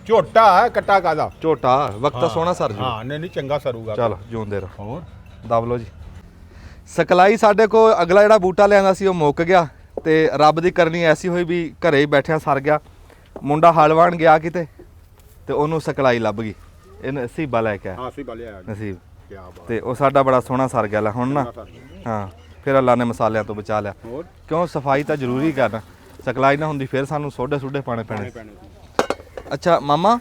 ਝੋਟਾ ਹੈ। ਕੱਟਾ ਕਾਦਾ? ਝੋਟਾ ਵਕਤ ਸੋਹਣਾ ਸਰ ਜੀ। ਹਾਂ ਨਹੀਂ ਚੰਗਾ ਸਰੂਗਾ। ਚਲੋ ਜਿਉਂਦੇ ਰਹੋ। ਹੋਰ ਦਬ ਲਓ ਜੀ। ਸਕਲਾਈ ਸਾਡੇ ਕੋਲ ਅਗਲਾ ਜਿਹੜਾ ਬੂਟਾ ਲਿਆਂਦਾ ਸੀ ਉਹ ਮੁੱਕ ਗਿਆ ਤੇ ਰੱਬ ਦੀ ਕਰਨੀ ਐਸੀ ਹੋਈ ਵੀ ਘਰੇ ਹੀ ਬੈਠਿਆ ਸਰ ਗਿਆ। ਮੁੰਡਾ ਹਲ ਵਾਹਣ ਗਿਆ ਕਿਤੇ ਤੇ ਉਹਨੂੰ ਸਕਲਾਈ ਲੱਭ ਗਈ। ਇਹ ਨਸੀਬਾ ਲੈ ਕੇ ਆਇਆ। ਹਾਂ ਸੀ ਬਲਿਆ ਜੀ। ਨਸੀਬ ਕੀ ਬਾਤ। ਤੇ ਉਹ ਸਾਡਾ ਬੜਾ ਸੋਹਣਾ ਸਰ ਗਿਆ ਲੈ ਹੁਣ ਨਾ। ਹਾਂ ਫਿਰ ਅੱਲਾ ਨੇ ਮਸਾਲਿਆਂ ਤੋਂ ਬਚਾ ਲਿਆ। ਹੋਰ ਕਿਉਂ ਸਫਾਈ ਤਾਂ ਜ਼ਰੂਰੀ ਕਰਨਾ। ਸਕਲਾਈ ਨਾ ਹੁੰਦੀ ਫਿਰ ਸਾਨੂੰ ਸੋਡੇ ਪਾਣੇ ਪੈਣੇ। ਅੱਛਾ ਮਾਮਾ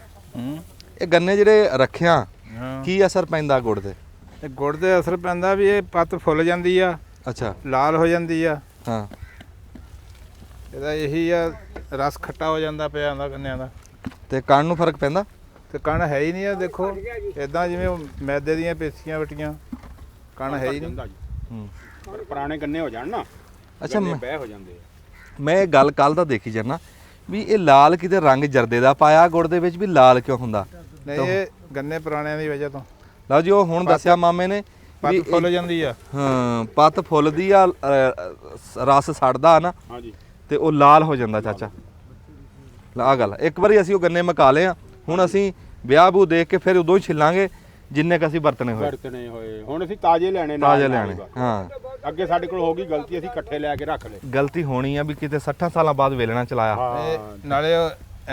ਇਹ ਗੰਨੇ ਜਿਹੜੇ ਰੱਖਿਆ ਹਾਂ ਕੀ ਅਸਰ ਪੈਂਦਾ ਗੁੜ ਤੇ? ਇਹ ਗੁੜ ਦੇ ਅਸਰ ਪੈਂਦਾ ਵੀ ਇਹ ਪੱਤ ਫੁੱਲ ਜਾਂਦੀ ਆ, ਅੱਛਾ ਲਾਲ ਹੋ ਜਾਂਦੀ ਆ। ਹਾਂ ਇਹਦਾ ਇਹੀ ਆ, ਰਸ ਖੱਟਾ ਹੋ ਜਾਂਦਾ ਪਿਆ ਹੁੰਦਾ ਗੰਨਿਆਂ ਦਾ। ਤੇ ਕਣ ਨੂੰ ਫਰਕ ਪੈਂਦਾ? ਤੇ ਕਣ ਹੈ ਹੀ ਨਹੀਂ ਆ। ਦੇਖੋ ਇਦਾਂ ਜਿਵੇਂ ਉਹ ਮੈਦੇ ਦੀਆਂ ਪੇਸੀਆਂ ਵਟੀਆਂ, ਕਣ ਹੈ ਹੀ ਨਹੀਂ। ਹੂੰ ਪਰ ਪੁਰਾਣੇ ਗੰਨੇ ਹੋ ਜਾਣ ਨਾ, ਅੱਛਾ ਗੰਨੇ ਬਹਿ ਹੋ ਜਾਂਦੇ ਆ। ਮੈਂ ਇਹ ਗੱਲ ਕੱਲ ਦਾ ਦੇਖੀ ਜਾਂਦਾ ਵੀ ਇਹ ਲਾਲ ਕਿਤੇ ਰੰਗ ਜਰਦੇ ਦਾ ਪਾਇਆ ਗੁੜ ਦੇ ਵਿੱਚ ਵੀ ਲਾਲ ਕਿਉਂ ਹੁੰਦਾ? ਨਹੀਂ ਇਹ ਗੰਨੇ ਪੁਰਾਣਿਆਂ ਦੀ ਵਜ੍ਹਾ ਤੋਂ ਲਓ ਜੀ ਉਹ ਹੁਣ ਦੱਸਿਆ ਮਾਮੇ ਨੇ ਵੀ ਪੱਤ ਫੁੱਲ ਜਾਂਦੀ ਆ। ਹਾਂ ਪੱਤ ਫੁੱਲਦੀ ਆ, ਰਸ ਸੜਦਾ ਨਾ ਹਾਂਜੀ ਤੇ ਉਹ ਲਾਲ ਹੋ ਜਾਂਦਾ ਚਾਚਾ। ਆ ਗੱਲ ਇੱਕ ਵਾਰੀ ਅਸੀਂ ਉਹ ਗੰਨੇ ਮਕਾ ਲਏ ਆ, ਹੁਣ ਅਸੀਂ ਵਿਆਹ ਬੂ ਦੇਖ ਕੇ ਫਿਰ ਉਦੋਂ ਹੀ ਛਿੱਲਾਂਗੇ ਜਿੰਨੇ ਕ ਅਸੀਂ ਵਰਤਣੇ ਹੋਏ। ਵਰਤਣੇ ਹੋਏ। ਹੁਣ ਅਸੀਂ ਤਾਜ਼ੇ ਲੈਣੇ ਨਾਲ ਤਾਜ਼ੇ ਨਾਲ ਲੈਣੇ। ਹੀ। ਹਾਂ ਅੱਗੇ ਸਾਡੇ ਕੋਲ ਹੋ ਗਈ ਗਲਤੀ, ਅਸੀਂ ਇਕੱਠੇ ਲੈ ਕੇ ਰੱਖ ਲਏ। ਗਲਤੀ ਹੋਣੀ ਆ ਵੀ ਕਿਤੇ 60 ਸਾਲਾਂ ਬਾਅਦ ਵੇਲਣਾ ਚਲਾਇਆ। ਇਹ ਨਾਲੇ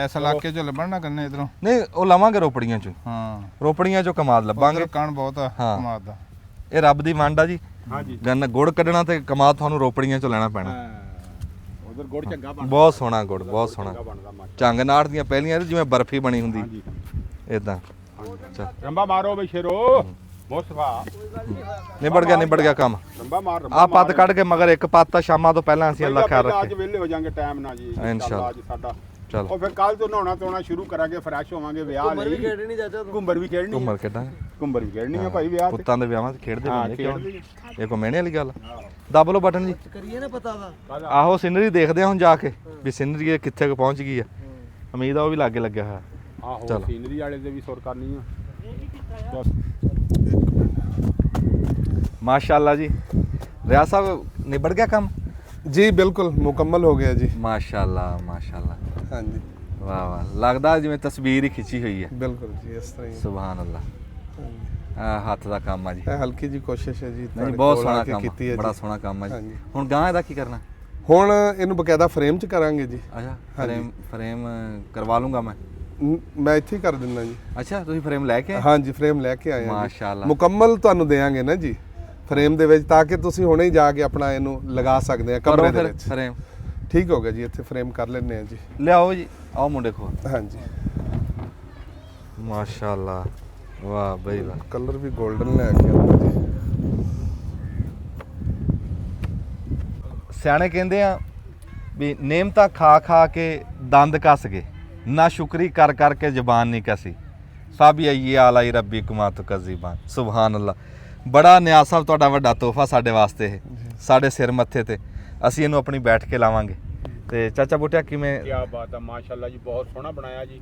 ਇਸ ਇਲਾਕੇ 'ਚ ਲੱਭਣ ਨਾ ਗੰਨੇ ਇਧਰੋਂ। ਨਹੀਂ ਉਹ ਲਵਾਂਗੇ ਰੋਪੜੀਆਂ ਚੋਂ। ਹਾਂ ਰੋਪੜੀਆਂ ਚੋਂ ਕਮਾਦ ਲੱਭਾਂਗੇ। ਕਣ ਬਹੁਤ ਆ ਹਾਂ। ਕਮਾਦ ਦਾ। ਇਹ ਰੱਬ ਦੀ ਵੰਡ ਆ ਜੀ। ਹਾਂਜੀ ਗੰਨ ਗੁੜ ਕੱਢਣਾ ਤੇ ਕਮਾਦ ਤੁਹਾਨੂੰ ਰੋਪੜੀਆਂ ਚੋਂ ਲੈਣਾ ਪੈਣਾ। ਉਧਰ ਗੁੜ ਚੰਗਾ ਬਣਦਾ। ਬਹੁਤ ਸੋਹਣਾ ਗੁੜ, ਬਹੁਤ ਸੋਹਣਾ। ਬਣਦਾ ਮਾਸ਼ਾ। ਚੰਗ ਨਾੜ ਦੀਆਂ ਪਹਿਲੀਆਂ ਜਿਵੇਂ ਬਰਫੀ ਬਣੀ ਹੁੰਦੀ ਹਾਂਜੀ ਇਦਾਂ। ਚੱਲ ਰੰਬਾ ਮਾਰੋ ਬਈ ਸ਼ੇਰੋ। ਮੁਸਤਫਾ ਨਿਬੜ ਗਿਆ ਕੰਮ। ਰੰਬਾ ਮਾਰ। ਆ ਪੱਤ ਕੱਢ ਕੇ ਮਗਰ ਇੱਕ ਪੱਤ ਤਾਂ ਸ਼ਾਮਾਂ ਤੋਂ ਪਹਿਲਾਂ ਅਸੀਂ ਅੱਲਾ ਖਿਆਲ ਅੱਜ ਰੱਖੇ। ਵਿਹਲੇ ਹੋ ਜਾਾਂਗੇ ਟਾਈਮ ਨਾਲ ਜੀ। ਇੰਸ਼ਾਅੱਲਾ। ਅੱਜ ਸਾਡਾ ਚਲੋ ਉਹ ਫਿਰ ਕੱਲ ਤੋਂ ਨਹਾਉਣਾ ਧੋਣਾ ਸ਼ੁਰੂ ਕਰਾਂਗੇ, ਫਰੈਸ਼ ਹੋਵਾਂਗੇ ਵਿਆਹ ਲਈ। ਖੇਡਣੀ ਚਾਚਾ ਤੂੰ। ਘੁੰਮਰ ਵੀ ਖੇਡਣੀ। ਘੁੰਮਰ ਖੇਡਾਂਗੇ। ਘੁੰਮਰ ਵੀ ਖੇਡਣੀ ਆ ਭਾਈ ਵਿਆਹ ਤੇ। ਪੁੱਤਾਂ ਦੇ ਵਿਆਹਾਂ 'ਚ ਖੇਡਦੇ ਹਾਂ, ਬੰਦੇ ਕਿਉਂ? ਖੇਡਦੇ ਇਹ ਕੋ ਮਹਿਣੇ ਵਾਲੀ ਗੱਲ। ਦਬ ਲਓ ਬਟਨ ਜੀ। ਕਰੀਏ ਨਾ ਪਤਾ ਦਾ। ਆਹੋ ਸੀਨਰੀ ਦੇਖਦੇ ਹਾਂ ਹੁਣ ਜਾ ਕੇ ਵੀ ਸੀਨਰੀ ਕਿੱਥੇ ਕੁ ਪਹੁੰਚ ਗਈ ਆ। ਉਮੀਦ ਆ ਉਹ ਵੀ ਲਾਗੇ ਲੱਗਿਆ ਹੋਇਆ। ਆਹੋ ਚਲੋ। ਸੀਨਰੀ ਵਾਲੇ ਦੇ ਵੀ ਸੁਰ ਕਰਨੀ ਆ। ਮਾਸ਼ਾਅੱਲਾ ਜੀ। ਰਿਆਜ਼ ਸਾਹਿਬ ਨਿਬੜ ਗਿਆ ਕੰਮ? ਜੀ ਬਿਲਕੁਲ ਮੁਕੰਮਲ ਹੋ ਗਿਆ ਜੀ। ਮਾਸ਼ਾਅੱਲਾ ਮਾਸ਼ਾਅੱਲਾ। ਹਾਂਜੀ ਵਾਹ ਵਾਹ ਲੱਗਦਾ ਜਿਵੇਂ ਤਸਵੀਰ ਹੀ ਖਿੱਚੀ ਹੋਈ ਹੈ। ਬਿਲਕੁਲ ਜੀ ਇਸ ਤਰ੍ਹਾਂ ਹੀ। ਸੁਭਾਨ ਅੱਲਾ। ਆ ਹੱਥ ਦਾ ਕੰਮ ਆ ਜੀ। ਇਹ ਹਲਕੀ ਜੀ ਕੋਸ਼ਿਸ਼ ਹੈ ਜੀ ਨਹੀਂ ਤੁਹਾਡੇ ਬਹੁਤ ਕੋਲ ਆ ਸੋਹਣਾ ਕੇ ਕੰਮ ਕੀਤੀ ਹੈ ਬੜਾ ਜੀ। ਸੋਹਣਾ ਕੰਮ ਆ ਜੀ। ਹਾਂਜੀ। ਹੁਣ ਗਾਂ ਇਹਦਾ ਕੀ ਕਰਨਾ? ਹੁਣ ਇਹਨੂੰ ਬਕਾਇਦਾ ਫਰੇਮ 'ਚ ਕਰਾਂਗੇ ਜੀ। ਅੱਛਾ ਹਾਂਜੀ। ਫਰੇਮ ਕਰਵਾ ਲੂੰਗਾ ਮੈਂ। ਮੈਂ ਇੱਥੇ ਹੀ ਕਰ ਦਿੰਦਾ ਜੀ। ਅੱਛਾ ਤੁਸੀਂ ਫਰੇਮ ਲੈ ਕੇ ਆਏ? ਹਾਂਜੀ ਫਰੇਮ ਲੈ ਕੇ ਆਏ ਹਾਂ ਜੀ। ਮਾਸ਼ਾਅੱਲਾ। ਮੁਕੰਮਲ ਤੁਹਾਨੂੰ ਦੇਵਾਂਗੇ ਨਾ ਜੀ ਫਰੇਮ ਦੇ ਵਿੱਚ, ਤਾਂ ਕਿ ਤੁਸੀਂ ਹੁਣੇ ਹੀ ਜਾ ਕੇ ਆਪਣਾ ਇਹਨੂੰ ਲਗਾ ਸਕਦੇ ਆ ਕਮਰੇ ਦੇ ਵਿੱਚ। ਫਰੇਮ ਠੀਕ ਹੋ ਗਿਆ ਜੀ। ਇੱਥੇ ਫਰੇਮ ਕਰ ਲੈਣੇ ਆ ਜੀ। ਲਿਆਓ ਜੀ। ਆਓ ਮੁੰਡੇ ਕੋਲ। ਹਾਂਜੀ ਮਾਸ਼ਾਅੱਲਾ। ਵਾਹ ਬਈ ਵਾਹ। ਕਲਰ ਵੀ 골ਡਨ ਲੈ ਕੇ ਆਉਂਦਾ ਜੀ। ਸਿਆਣੇ ਕਹਿੰਦੇ ਆ ਵੀ ਨੇਮਤਾਂ ਖਾ ਖਾ ਕੇ ਦੰਦ ਕੱਸ ਗਏ, ਨਾ ਸ਼ੁਕਰੀ ਕਰ ਕਰਕੇ ਜ਼ਬਾਨ ਨਹੀਂ ਕਸੀ। ਸਾਬੀ ਆਈਏ ਆਲਾਈ ਰੱਬੀ ਕੁਮਾ ਤੁਕਜ਼ੀਬਾਨ। ਸੁਭਾਨ ਅੱਲਾ। ਬੜਾ ਨਿਆਜ਼ ਸਾਹਿਬ ਤੁਹਾਡਾ ਵੱਡਾ ਤੋਹਫਾ ਸਾਡੇ ਵਾਸਤੇ ਇਹ, ਸਾਡੇ ਸਿਰ ਮੱਥੇ ਤੇ। ਅਸੀਂ ਇਹਨੂੰ ਆਪਣੀ ਬੈਠ ਕੇ ਲਾਵਾਂਗੇ। ਤੇ ਚਾਚਾ ਬੁੱਟਿਆ ਕਿਵੇਂ? ਕੀ ਬਾਤ ਆ ਮਾਸ਼ਾਅੱਲਾ ਜੀ। ਬਹੁਤ ਸੋਹਣਾ ਬਣਾਇਆ ਜੀ।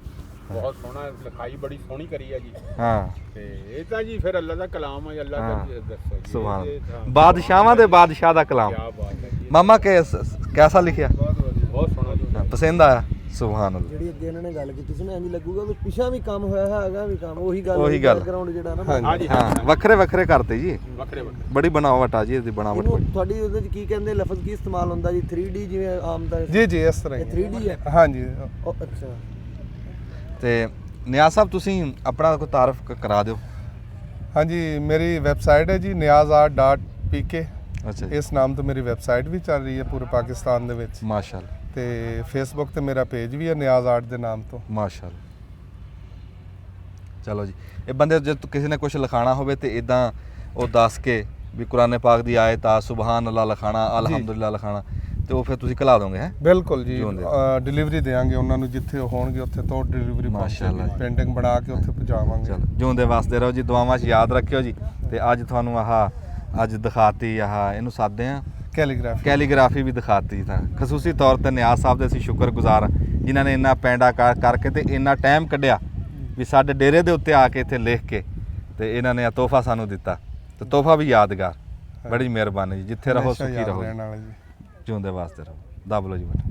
ਬਹੁਤ ਸੋਹਣਾ ਲਿਖਾਈ ਬੜੀ ਸੋਹਣੀ ਕਰੀ ਆ ਜੀ। ਹਾਂ ਤੇ ਇਹ ਤਾਂ ਜੀ ਫਿਰ ਅੱਲਾ ਦਾ ਕਲਾਮ ਹੈ। ਅੱਲਾ ਦਾ ਦੱਸੋ ਜੀ। ਸੁਭਾਨ ਇਹ ਤਾਂ ਬਾਦਸ਼ਾਹਾਂ ਦੇ ਬਾਦਸ਼ਾਹ ਦਾ ਕਲਾਮ। ਕੀ ਬਾਤ ਹੈ ਜੀ। ਮਾਮਾ ਕੈਸਾ ਲਿਖਿਆ? ਬਹੁਤ ਵਧੀਆ, ਬਹੁਤ ਸੋਹਣਾ ਜੀ। ਪਸੰਦ ਆਇਆ? ਸੁਭਾਨ ਅੱਲਾਹ। ਜਿਹੜੀ ਅੱਗੇ ਇਹਨਾਂ ਨੇ ਗੱਲ ਕੀਤੀ ਸੀ ਨਾ, ਇੰਜ ਲੱਗੂਗਾ ਵੀ ਪਿਛਾ ਵੀ ਕੰਮ ਹੋਇਆ ਹੈਗਾ ਵੀ ਕੰਮ ਉਹੀ ਗੱਲ ਬੈਕਗ੍ਰਾਉਂਡ ਜਿਹੜਾ ਨਾ ਹਾਂਜੀ ਹਾਂ ਵੱਖਰੇ ਵੱਖਰੇ ਕਰਤੇ ਜੀ, ਵੱਖਰੇ ਬੜੀ ਬਣਾਵਟ ਆ ਜੀ ਇਹਦੀ ਬਣਾਵਟ ਇਹਨੂੰ ਬੜੀ। ਤੁਹਾਡੀ ਉਹਦੇ ਚ ਕੀ ਕਹਿੰਦੇ ਲਫ਼ਜ਼ ਕੀ ਇਸਤੇਮਾਲ ਹੁੰਦਾ ਜੀ 3D ਜਿਵੇਂ ਆਮ ਦਾ ਜੀ ਜੀ ਇਸ ਤਰ੍ਹਾਂ ਇਹ ਹੀ 3D ਹੈ ਹਾਂਜੀ। ਉਹ ਅੱਛਾ ਤੇ ਨਿਆਜ਼ ਸਾਹਿਬ ਤੁਸੀਂ ਆਪਣਾ ਕੋਈ ਤਾਰਫ ਕਰਾ ਦਿਓ। ਹਾਂਜੀ ਮੇਰੀ ਵੈਬਸਾਈਟ ਹੈ ਜੀ niyazart.pk, ਅੱਛਾ ਜੀ, ਇਸ ਨਾਮ ਤੋਂ ਮੇਰੀ ਵੈਬਸਾਈਟ ਵੀ ਚੱਲ ਰਹੀ ਹੈ ਪੂਰੇ ਪਾਕਿਸਤਾਨ ਦੇ ਵਿੱਚ, ਮਾਸ਼ਾਅੱਲਾ ਤੇ ਫੇਸਬੁੱਕ ਤੇ ਮੇਰਾ ਪੇਜ ਵੀ ਹੈ ਨਿਆਜ਼ ਆਰਟ ਦੇ ਨਾਮ ਤੋਂ। ਮਾਸ਼ਾਅੱਲਾ। ਚਲੋ ਜੀ, ਇਹ ਬੰਦੇ ਜੇ ਕਿਸੇ ਨੇ ਕੁਝ ਲਿਖਾਣਾ ਹੋਵੇ ਤੇ ਇਦਾਂ ਉਹ ਦੱਸ ਕੇ ਵੀ ਕੁਰਾਨ ਪਾਕ ਦੀ ਆਇਤ ਆ, ਸੁਭਾਨ ਅੱਲਾਹ ਲਿਖਾਣਾ, ਅਲਹਮਦੁਲਿਲਾ ਲਿਖਾਣਾ, ਤੇ ਉਹ ਫਿਰ ਤੁਸੀਂ ਘਲਾ ਦੋਗੇ ਹੈ? ਬਿਲਕੁਲ ਜੀ, ਜਿਉਂਦੇ। ਡਿਲੀਵਰੀ ਦੇਵਾਂਗੇ ਉਹਨਾਂ ਨੂੰ, ਜਿੱਥੇ ਉਹ ਹੋਣਗੇ ਉੱਥੇ ਤੋਂ ਡਿਲੀਵਰੀ ਮਾਸ਼ਾਅੱਲਾ ਜੀ। ਪੇਂਟਿੰਗ ਬਣਾ ਕੇ ਉੱਥੇ ਪਹੁੰਚਾਵਾਂਗੇ। ਚਲੋ ਜਿਉਂਦੇ ਵਸਦੇ ਰਹੋ ਜੀ, ਦੁਆਵਾਂ 'ਚ ਯਾਦ ਰੱਖਿਓ ਜੀ। ਤੇ ਅੱਜ ਤੁਹਾਨੂੰ ਅੱਜ ਦਿਖਾਤੀ ਇਹਨੂੰ ਸਾਦੇ ਆ ਕੈਲੀਗ੍ਰਾਫੀ ਵੀ ਦਿਖਾਤੀ। ਤਾਂ ਖਸੂਸੀ ਤੌਰ ਤੇ ਨਿਆਜ਼ ਸਾਹਿਬ ਦੇ ਅਸੀਂ ਸ਼ੁਕਰਗੁਜ਼ਾਰ ਹਾਂ, ਜਿਨ੍ਹਾਂ ਨੇ ਇੰਨਾ ਪੈਂਡਾ ਕਰਕੇ ਤੇ ਇੰਨਾ ਟਾਈਮ ਕੱਢਿਆ ਵੀ ਸਾਡੇ ਡੇਰੇ ਦੇ ਉੱਤੇ ਆ ਕੇ ਇੱਥੇ ਲਿਖ ਕੇ ਤੇ ਇਹਨਾਂ ਨੇ ਇਹ ਤੋਹਫਾ ਸਾਨੂੰ ਦਿੱਤਾ, ਤੇ ਤੋਹਫਾ ਵੀ ਯਾਦਗਾਰ। ਬੜੀ ਮਿਹਰਬਾਨੀ ਜੀ, ਜਿੱਥੇ ਰਹੋ ਸੁਖੀ ਰਹੋ, ਰਹਿਣ ਵਾਲੇ ਜੀ। ਜਿਉਂਦੇ ਵਾਸਤੇ ਰਹੋ। ਦੱਬ ਲਓ ਜੀ ਬਟਨ।